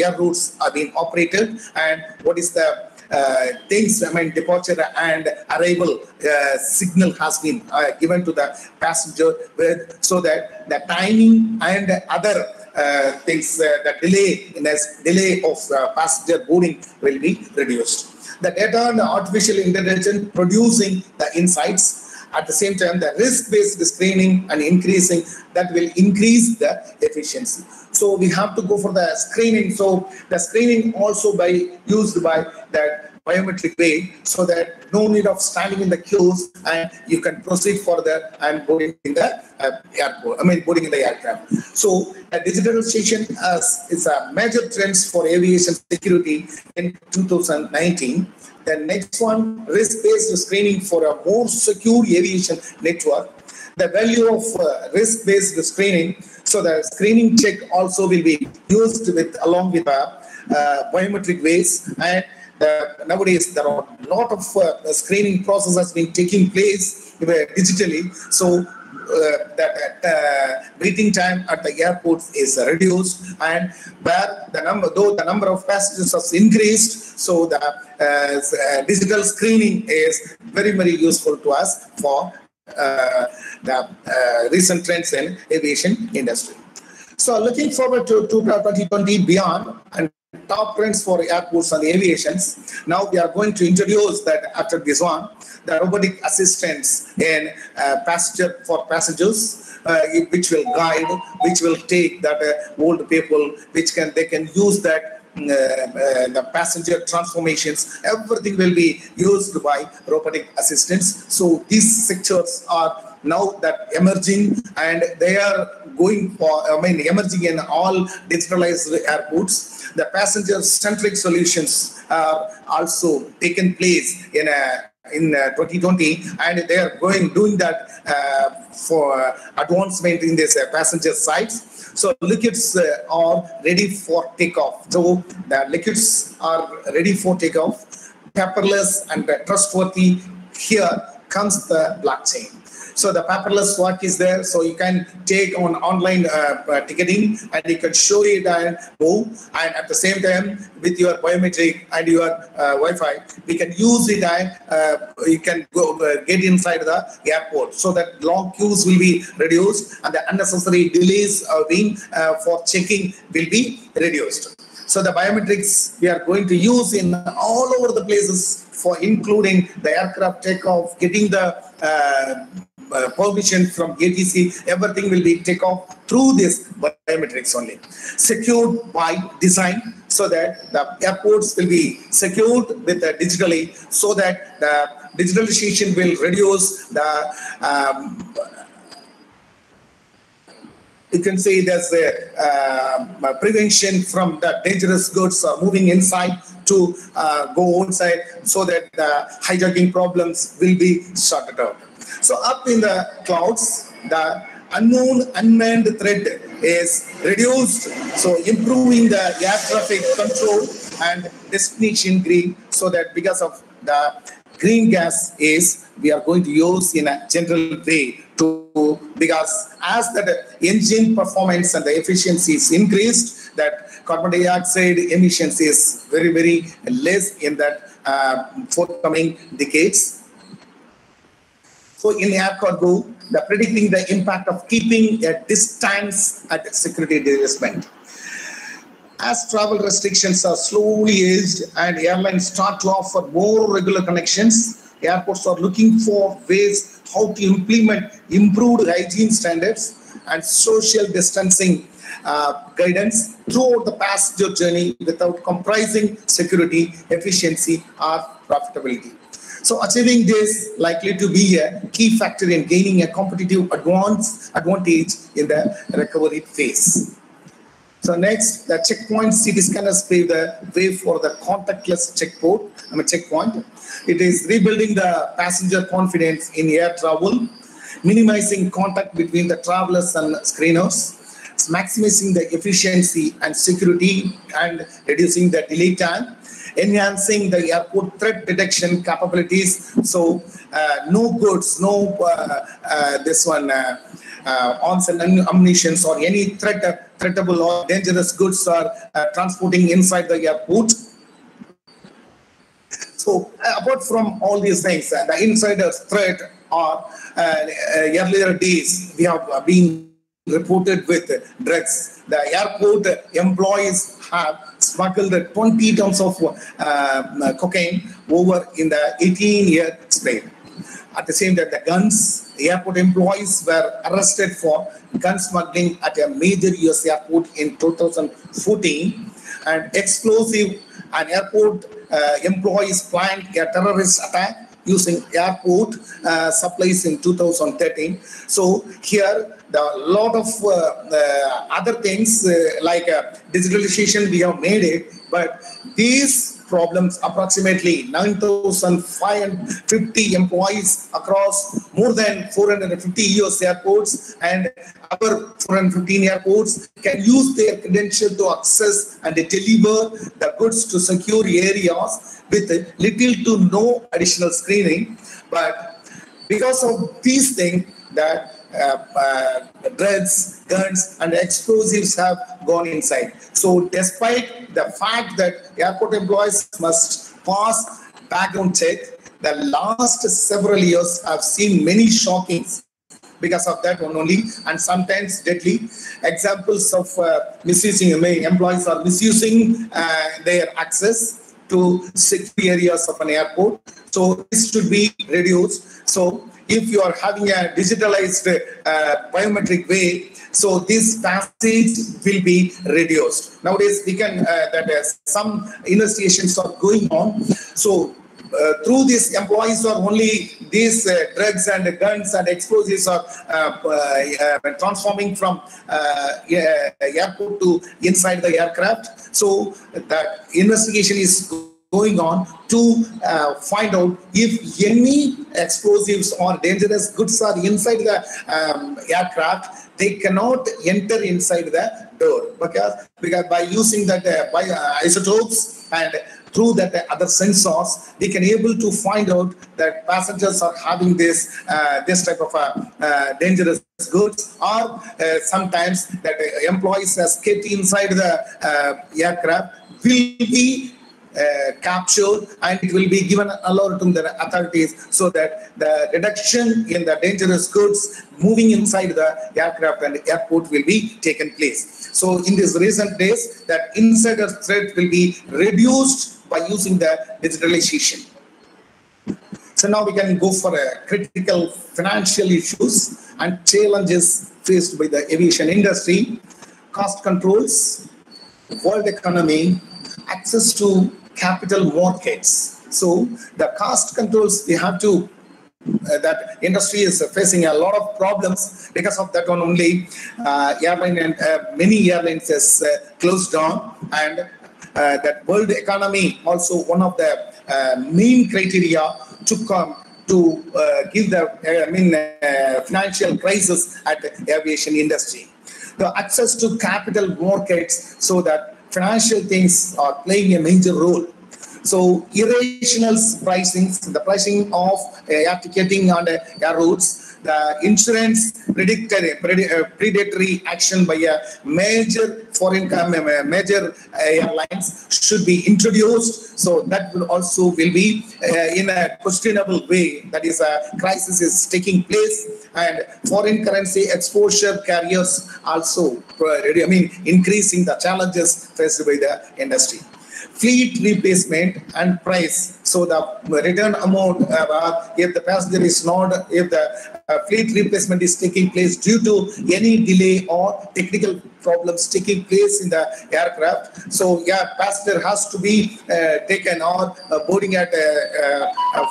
air routes are being operated and what is the things, departure and arrival signal has been given to the passenger, so that the timing and other things, the delay of passenger boarding will be reduced. The data and the artificial intelligence producing the insights. At the same time, the risk-based screening and increasing, that will increase the efficiency. So we have to go for the screening. So the screening also used by that biometric way, so that no need of standing in the queues and you can proceed further and boarding in the airport. Boarding in the aircraft. So digitalization is a major trend for aviation security in 2019. The next one, risk-based screening for a more secure aviation network. The value of risk-based screening. So the screening check also will be used along with biometric ways. And nowadays there are a lot of screening processes being taking place digitally. So that waiting time at the airports is reduced, and where the number of passengers has increased, so the digital screening is very, very useful to us for the recent trends in aviation industry. So looking forward to 2020 beyond and top trends for airports and aviations. Now we are going to introduce that after this one, the robotic assistants in passengers, which will guide, which will take that old people, they can use that the passenger transformations. Everything will be used by robotic assistants. So these sectors are now that emerging, and they are going for emerging in all digitalized airports. The passenger-centric solutions are also taken place in 2020, and they are doing that for advancement in this passenger sites. So liquids are ready for takeoff. So the liquids are ready for takeoff, paperless and trustworthy. Here comes the blockchain. So the paperless work is there, so you can take on online ticketing, and you can show it and move, and at the same time with your biometric and your Wi-Fi, we can use it, and you can go get inside the airport, so that long queues will be reduced and the unnecessary delays for checking will be reduced. So the biometrics we are going to use in all over the places, for including the aircraft takeoff, getting the permission from ATC, everything will be taken off through this biometrics only. Secured by design, so that the airports will be secured with digitally, so that the digitalization will reduce the you can say there's a prevention from the dangerous goods moving inside to go outside, so that the hijacking problems will be sorted out. So up in the clouds, the unknown unmanned threat is reduced, so improving the air traffic control and destination green, so that because of the green gas is we are going to use in a general way to, because as the engine performance and the efficiency is increased, that carbon dioxide emissions is very, very less in that forthcoming decades. So in air cargo, the predicting the impact of keeping a distance at security derailment. As travel restrictions are slowly eased and airlines start to offer more regular connections, airports are looking for ways how to implement improved hygiene standards and social distancing guidance throughout the passenger journey without compromising security, efficiency, or profitability. So achieving this likely to be a key factor in gaining a competitive advantage in the recovery phase. So next, the checkpoint CT scanners pave the way for the contactless checkpoint. It is rebuilding the passenger confidence in air travel, minimizing contact between the travelers and screeners, maximizing the efficiency and security and reducing the delay time, enhancing the airport threat detection capabilities. So no goods, no arms and ammunition or any threatable or dangerous goods are transporting inside the airport. So apart from all these things, the insider threat are earlier days we have been reported with drugs. The airport employees have smuggled 20 tons of cocaine over in the 18-year span. At the same time, the airport employees were arrested for gun smuggling at a major US airport in 2014, and explosive and airport employees planned a terrorist attack using airport supplies in 2013. So here, the lot of other things like digitalization we have made it, but these problems, approximately 9,550 employees across more than 450 US airports and other 415 airports can use their credential to access and deliver the goods to secure areas with little to no additional screening. But because of these things, that drugs, guns, and explosives have gone inside. So despite the fact that airport employees must pass background check, the last several years have seen many shockings because of that one only, and sometimes deadly examples of misusing. Employees are misusing their access to secure areas of an airport. So this should be reduced. So if you are having a digitalized biometric way, so this passage will be reduced. Nowadays, we can some investigations are going on. So through this, employees are only these drugs and guns and explosives are transforming from airport to inside the aircraft. So that investigation is going on to find out if any explosives or dangerous goods are inside the aircraft. They cannot enter inside the door because by using that isotopes and through that other sensors, they can able to find out that passengers are having this type of dangerous goods, or sometimes that employees has kept inside the aircraft will be captured, and it will be given alert to the authorities, so that the reduction in the dangerous goods moving inside the aircraft and airport will be taken place. So in these recent days, that insider threat will be reduced by using the digitalization. So now we can go for critical financial issues and challenges faced by the aviation industry: cost controls, world economy, access to capital markets. So the cost controls we have to that industry is facing a lot of problems. Because of that one only, airline and many airlines has closed down, and that world economy also one of the main criteria to come to give the financial crisis at the aviation industry. The access to capital markets, so that financial things are playing a major role. So irrational pricing, the pricing of air ticketing on air routes, the insurance predatory action by a major foreign major airlines should be introduced. So that will also be in a questionable way. That is, a crisis is taking place, and foreign currency exposure carriers also increasing the challenges faced by the industry. Fleet replacement and price. So the return amount, if the passenger is not, if the fleet replacement is taking place due to any delay or technical problems taking place in the aircraft, so passenger has to be taken or boarding at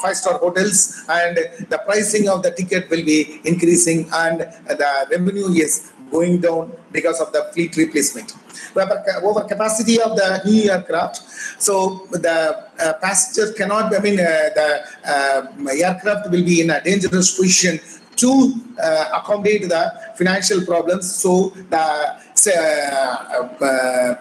5-star hotels, and the pricing of the ticket will be increasing, and the revenue is going down because of the fleet replacement. Over capacity of the new aircraft, so the passenger cannot, the aircraft will be in a dangerous position to accommodate the financial problems. So the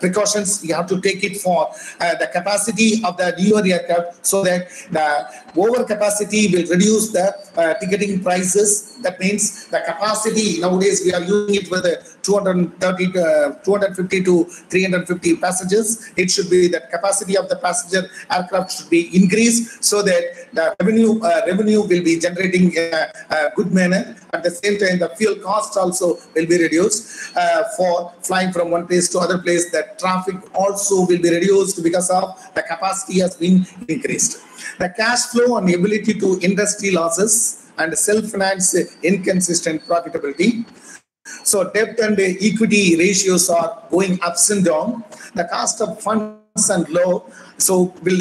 precautions we have to take it for the capacity of the newer aircraft, so that the overcapacity will reduce the ticketing prices. That means the capacity nowadays we are using it with 250 to 350 passengers. It should be the capacity of the passenger aircraft should be increased, so that the revenue will be generating in a good manner. At the same time, the fuel cost also will be reduced for flying from one place to other place. The traffic also will be reduced because of the capacity has been increased. The cash flow and ability to industry losses and self-finance inconsistent profitability. So debt and equity ratios are going ups and down. The cost of funds and low, so will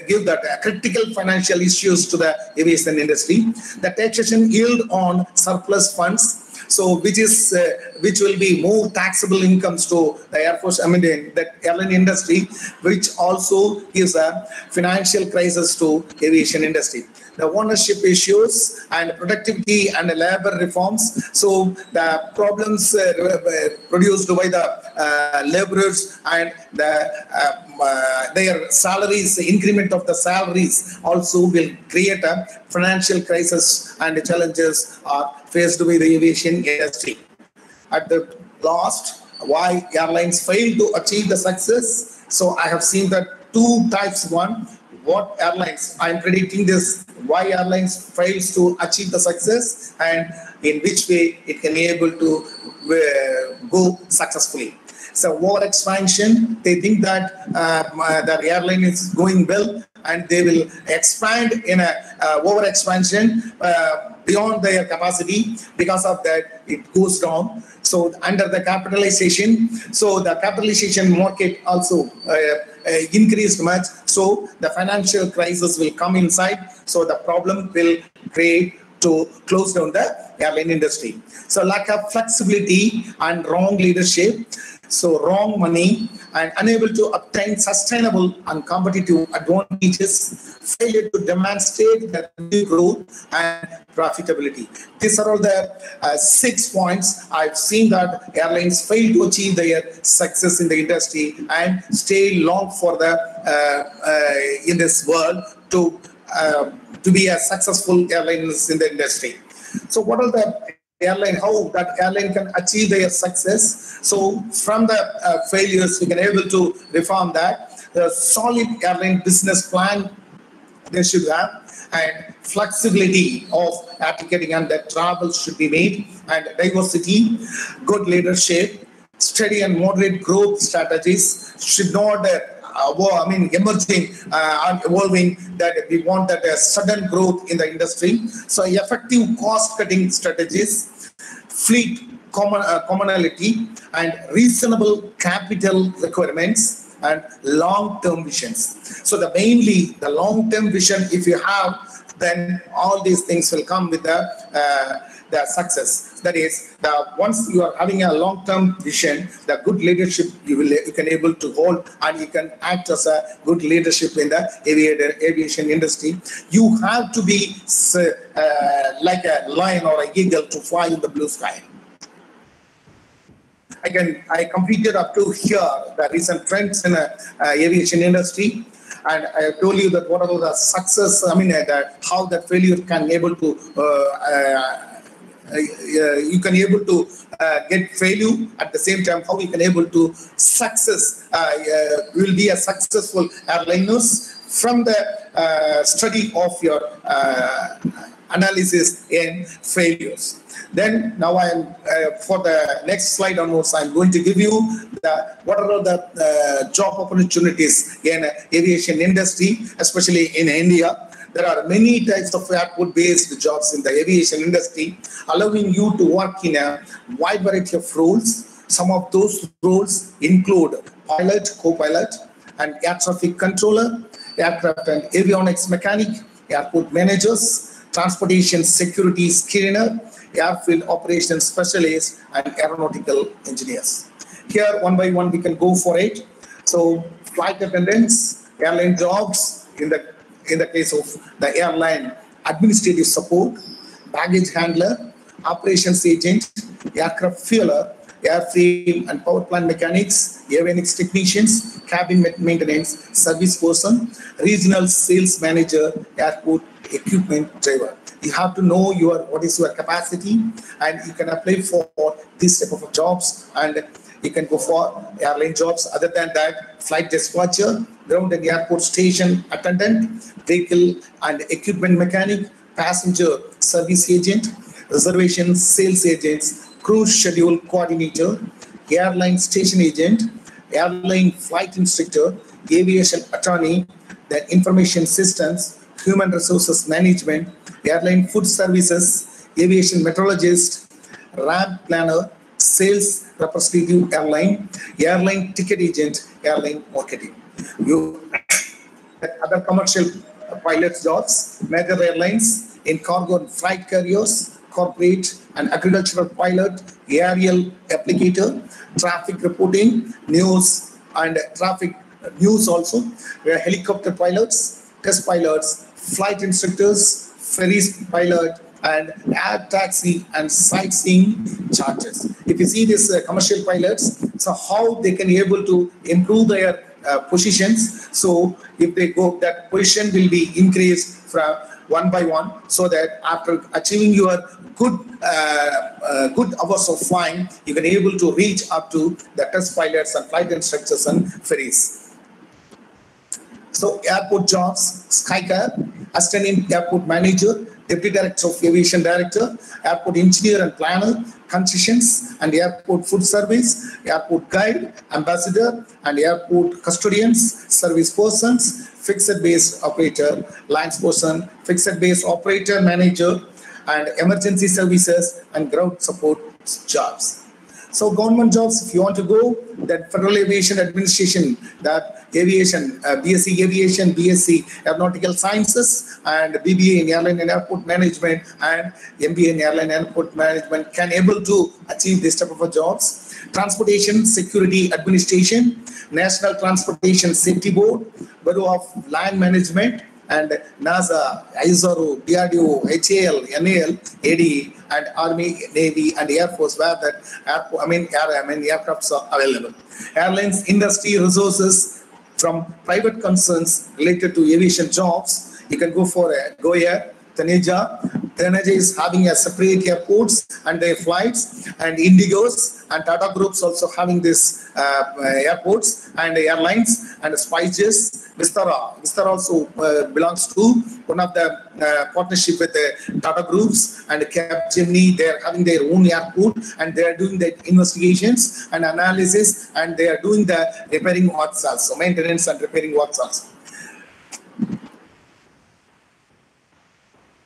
give that critical financial issues to the aviation industry. The taxation yield on surplus funds, so which will be more taxable incomes to the Air Force, the airline industry, which also gives a financial crisis to aviation industry. The ownership issues and productivity and labor reforms. So the problems produced by the laborers and their salaries, the increment of the salaries also will create a financial crisis, and the challenges are faced by the aviation industry. At the last, why airlines fail to achieve the success. So I have seen that two types. One, what airlines, I'm predicting this, why airlines fails to achieve the success, and in which way it can be able to go successfully. So over expansion, they think that the airline is going well, and they will expand in a over expansion beyond their capacity. Because of that, it goes down. So under the capitalization, so the capitalization market also increased much. So the financial crisis will come inside. So the problem will create to close down the airline industry. So lack of flexibility and wrong leadership. So wrong money and unable to obtain sustainable and competitive advantages, failure to demonstrate the growth and profitability. These are all the 6 points. I've seen that airlines fail to achieve their success in the industry and stay long for the in this world to be a successful airlines in the industry. So what are the airline, how that airline can achieve their success? So from the failures, we can able to reform that. The solid airline business plan they should have, and flexibility of air ticketing and the travel should be made, and diversity, good leadership, steady and moderate growth strategies should not emerging and evolving, that we want that a sudden growth in the industry. So effective cost-cutting strategies, fleet commonality, and reasonable capital requirements, and long-term visions. So mainly the long-term vision, if you have then all these things will come with the success. That is, once you are having a long-term vision, the good leadership you can able to hold, and you can act as a good leadership in the aviation industry. You have to be like a lion or an eagle to fly in the blue sky. I completed up to here the recent trends in the aviation industry, and I told you that what are the success, how that failure can able to, you can able to get failure at the same time, how you can able to success, will be a successful airliners from the study of your analysis and failures. Then now I am for the next slide onwards, I'm going to give you what are the job opportunities in aviation industry, especially in India. There are many types of airport-based jobs in the aviation industry, allowing you to work in a wide variety of roles. Some of those roles include pilot, co-pilot, and air traffic controller, aircraft and avionics mechanic, airport managers, transportation security screener, airfield operations specialists, and aeronautical engineers. Here, one by one, we can go for it. So, flight attendants, airline jobs, in the case of the airline, administrative support, baggage handler, operations agent, aircraft fueler, airframe and power plant mechanics, avionics technicians, cabin maintenance, service person, regional sales manager, airport equipment driver. You have to know what is your capacity, and you can apply for this type of jobs, and you can go for airline jobs. Other than that, flight dispatcher, ground and airport station attendant, vehicle and equipment mechanic, passenger service agent, reservation sales agents, cruise schedule coordinator, airline station agent, airline flight instructor, aviation attorney, the information systems, human resources management, airline food services, aviation meteorologist, ramp planner, sales representative airline ticket agent, airline marketing. Other commercial pilot jobs, major airlines in cargo and freight carriers, corporate and agricultural pilot, aerial applicator, traffic reporting, news and traffic news also, helicopter pilots, test pilots, flight instructors, ferries pilot, and air taxi and sightseeing charges. If you see these commercial pilots, so how they can be able to improve their positions. So if they go, that position will be increased from one by one, so that after achieving your good hours of flying, you can be able to reach up to the test pilots and flight instructors and ferries. So airport jobs, Skycar, assistant airport manager, deputy director of aviation director, airport engineer and planner, concessions and airport food service, airport guide, ambassador and airport custodians, service persons, fixed base operator, lines person, fixed base operator manager, and emergency services and ground support jobs. So government jobs, if you want to go, that Federal Aviation Administration, that aviation, B.Sc Aviation, B.Sc Aeronautical Sciences, and BBA in Airline and Airport Management, and MBA in Airline and Airport Management can able to achieve this type of jobs. Transportation Security Administration, National Transportation Safety Board, Bureau of Land Management, and NASA, ISRO, DRDO, HAL, NAL, ADE, and Army, Navy, and Air Force, where that aircrafts are available. Airlines, industry, resources from private concerns related to aviation jobs. You can go for Go Air, Taneja. Taneja is having a separate airports and their flights, and Indigos and Tata Groups also having this airports and airlines, and SpiceJet, Vistara. Vistara also belongs to one of the partnership with the Tata Groups, and Capgemini. They are having their own airport, and they are doing the investigations and analysis, and they are doing the repairing works also, maintenance and repairing works also.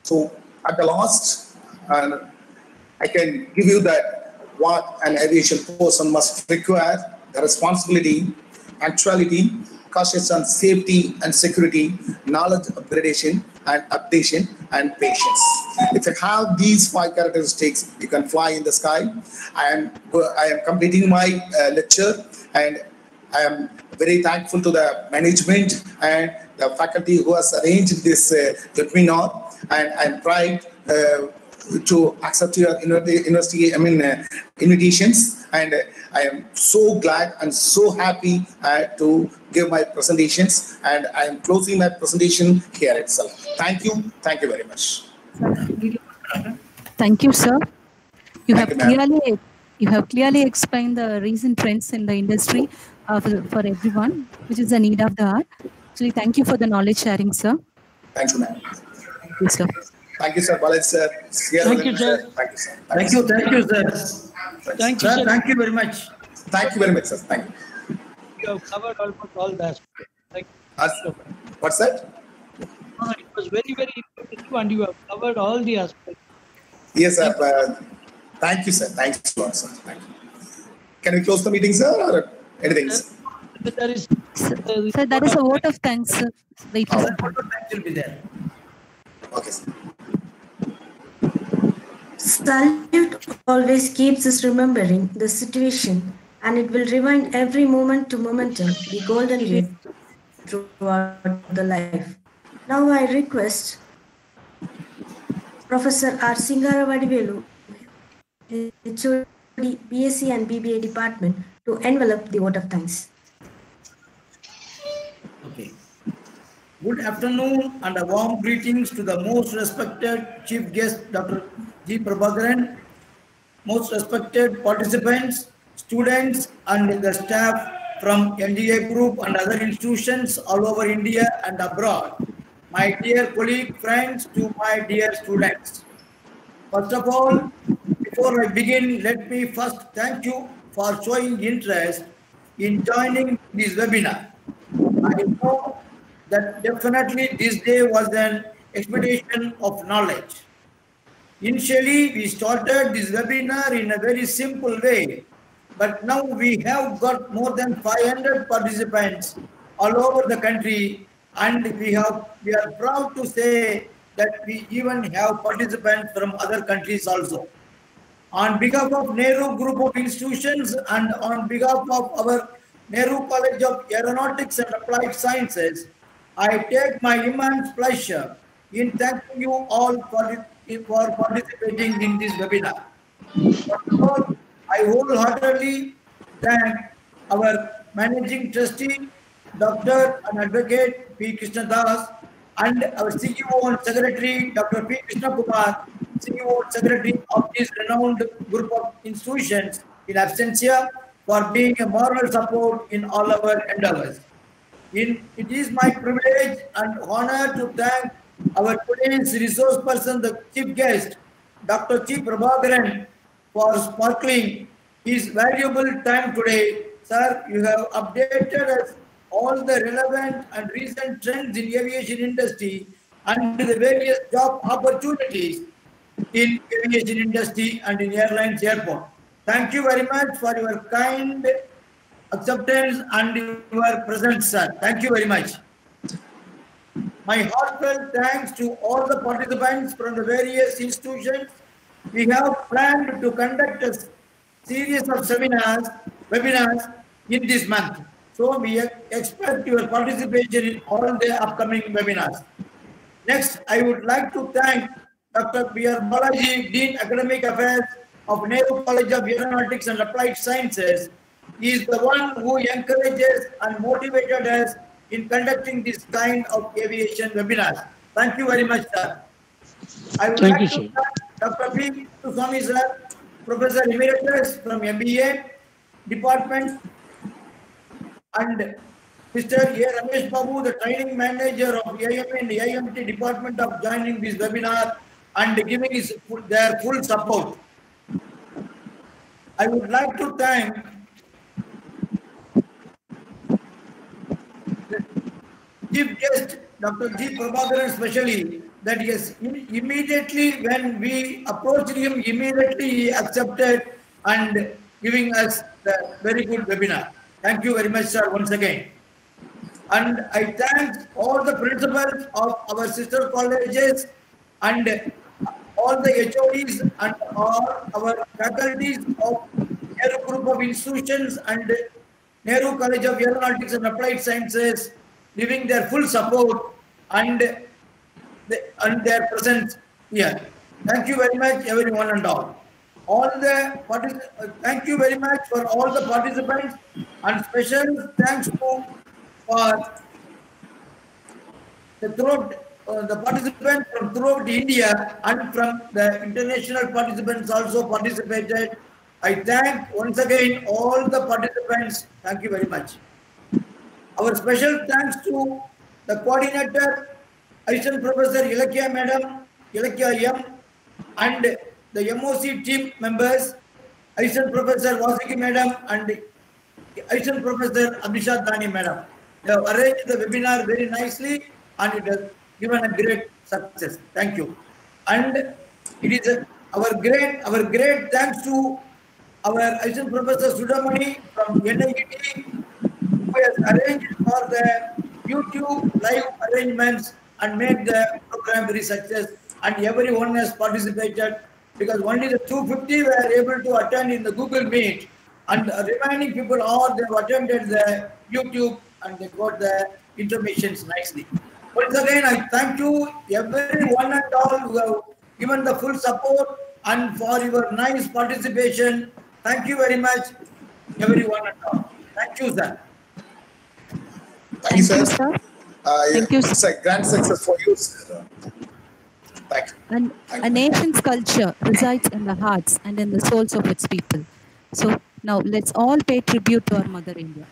So at the last, I can give you that what an aviation person must require: the responsibility, actuality, cautious on safety and security, knowledge upgradation, and updation and patience. If you have these 5 characteristics, you can fly in the sky. I am completing my lecture, and I am very thankful to the management and the faculty who has arranged this webinar, and I'm proud to accept your invitations, and I am so glad and so happy to give my presentations, and I am closing my presentation here itself. Thank you very much. Thank you, sir. You Thank have clearly explained the recent trends in the industry for everyone, which is the need of the hour. Actually, thank you for the knowledge sharing, sir. Thank you, ma'am. Thank you, sir. Thank you, sir. Balaj, sir. Thank you, sir. Thank you, sir. Thank you, sir. Thank you, Sir, sir. thank you very much. Thank you very much, sir. Thank you. You have covered almost all the aspects. Thank you. What's that? It was very, very informative, and you have covered all the aspects. Yes, sir. Thank you, sir. Thanks a lot, sir. Thank you. Can we close the meeting, sir, or anything? There is, Sir, that is a vote of thanks, sir. Wait a second. Thanks will be there. Okay, sir. Salute always keeps us remembering the situation, and it will rewind every moment to momentum, the golden gift throughout the life. Now I request Professor R. Singara Vadivelu, HOD, B.Sc and BBA department, to envelop the vote of thanks. Okay. Good afternoon and a warm greetings to the most respected chief guest, Dr. G. Prabhakaran, most respected participants, students, and the staff from NDA Group and other institutions all over India and abroad. My dear colleague, friends, to my dear students. First of all, before I begin, let me first thank you for showing interest in joining this webinar. I know that definitely this day was an expedition of knowledge. Initially, we started this webinar in a very simple way, but now we have got more than 500 participants all over the country, and we are proud to say that we even have participants from other countries also. On behalf of Nehru Group of Institutions and on behalf of our Nehru College of Aeronautics and Applied Sciences, I take my immense pleasure in thanking you all for participating in this webinar. First of all, I wholeheartedly thank our Managing Trustee, Dr. and Advocate P. Krishna Das, and our CEO and Secretary, Dr. P. Krishna Kumar, CEO and Secretary of this renowned group of institutions in absentia, for being a moral support in all our endeavors. It is my privilege and honor to thank our today's resource person, the chief guest, Dr. G. Prabhakaran, for sparkling his valuable time today. Sir, you have updated us all the relevant and recent trends in aviation industry and the various job opportunities in aviation industry and in airlines airport. Thank you very much for your kind acceptance and your presence, sir. Thank you very much. My heartfelt thanks to all the participants from the various institutions. We have planned to conduct a series of webinars in this month. So we expect your participation in all the upcoming webinars. Next, I would like to thank Dr. B.R. Balaji, Dean Academic Affairs of Nehru College of Aeronautics and Applied Sciences. He is the one who encourages and motivated us in conducting this kind of aviation webinars. Thank you very much, sir. I would like to thank Dr. P. Swami, sir, Professor Emeritus from MBA Department, and Mr. A. Ramesh Babu, the training manager of AM and AMT Department, of joining this webinar and giving their full support. I would like to thank the chief guest, Dr. G. Prabhakaran, especially, that yes, immediately when we approached him, immediately he accepted and giving us the very good webinar. Thank you very much, sir, once again. And I thank all the principals of our sister colleges and all the HODs and all our faculties of Nehru Group of Institutions and Nehru College of Aeronautics and Applied Sciences, giving their full support and, and their presence here. Thank you very much, everyone and all. Thank you very much for all the participants, and special thanks to for the participants from throughout India and from the international participants also participated. I thank once again all the participants. Thank you very much. Our special thanks to the coordinator, Assistant Professor Ilakya Madam, Ilakya M, and the MOC team members, Assistant Professor Vasiki Madam and Assistant Professor Abhishek Dani Madam. They have arranged the webinar very nicely and it has given a great success. Thank you. And it is our great thanks to our Assistant Professor Sudamani from NIET, who has arranged for the YouTube live arrangements and made the program very success, and everyone has participated because only the 250 were able to attend in the Google Meet, and the remaining people all they have attended the YouTube and they got the informations nicely. Once again, I thank you everyone and all who have given the full support and for your nice participation. Thank you very much, everyone and all. Thank you, sir. Thank you, sir. Thank you, It's a grand success for you, sir. Thank you. And Thank a you. nation's culture resides in the hearts and in the souls of its people. So now let's all pay tribute to our Mother India.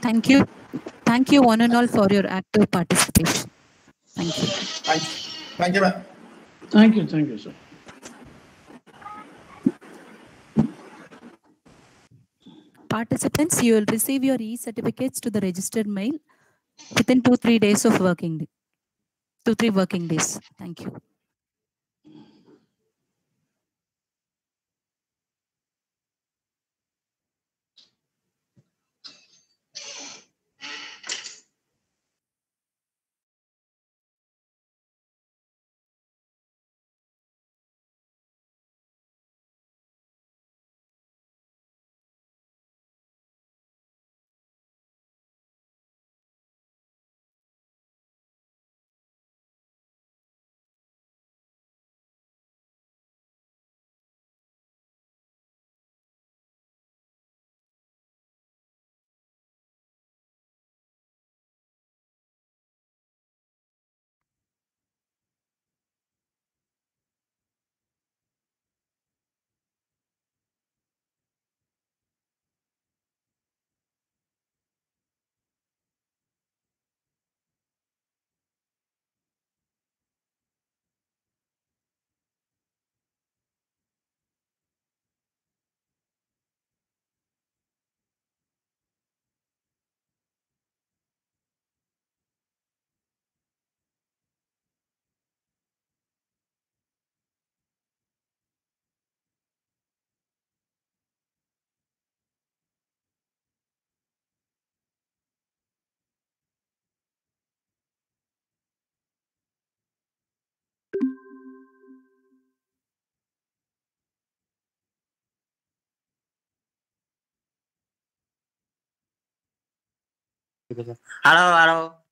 Thank you. Thank you one and all for your active participation. Thank you. Thank you. Thank you, ma'am. Thank you, sir. Participants, you will receive your e-certificates to the registered mail within 2-3 days of working day. 2-3 working days. Thank you. Hello, hello.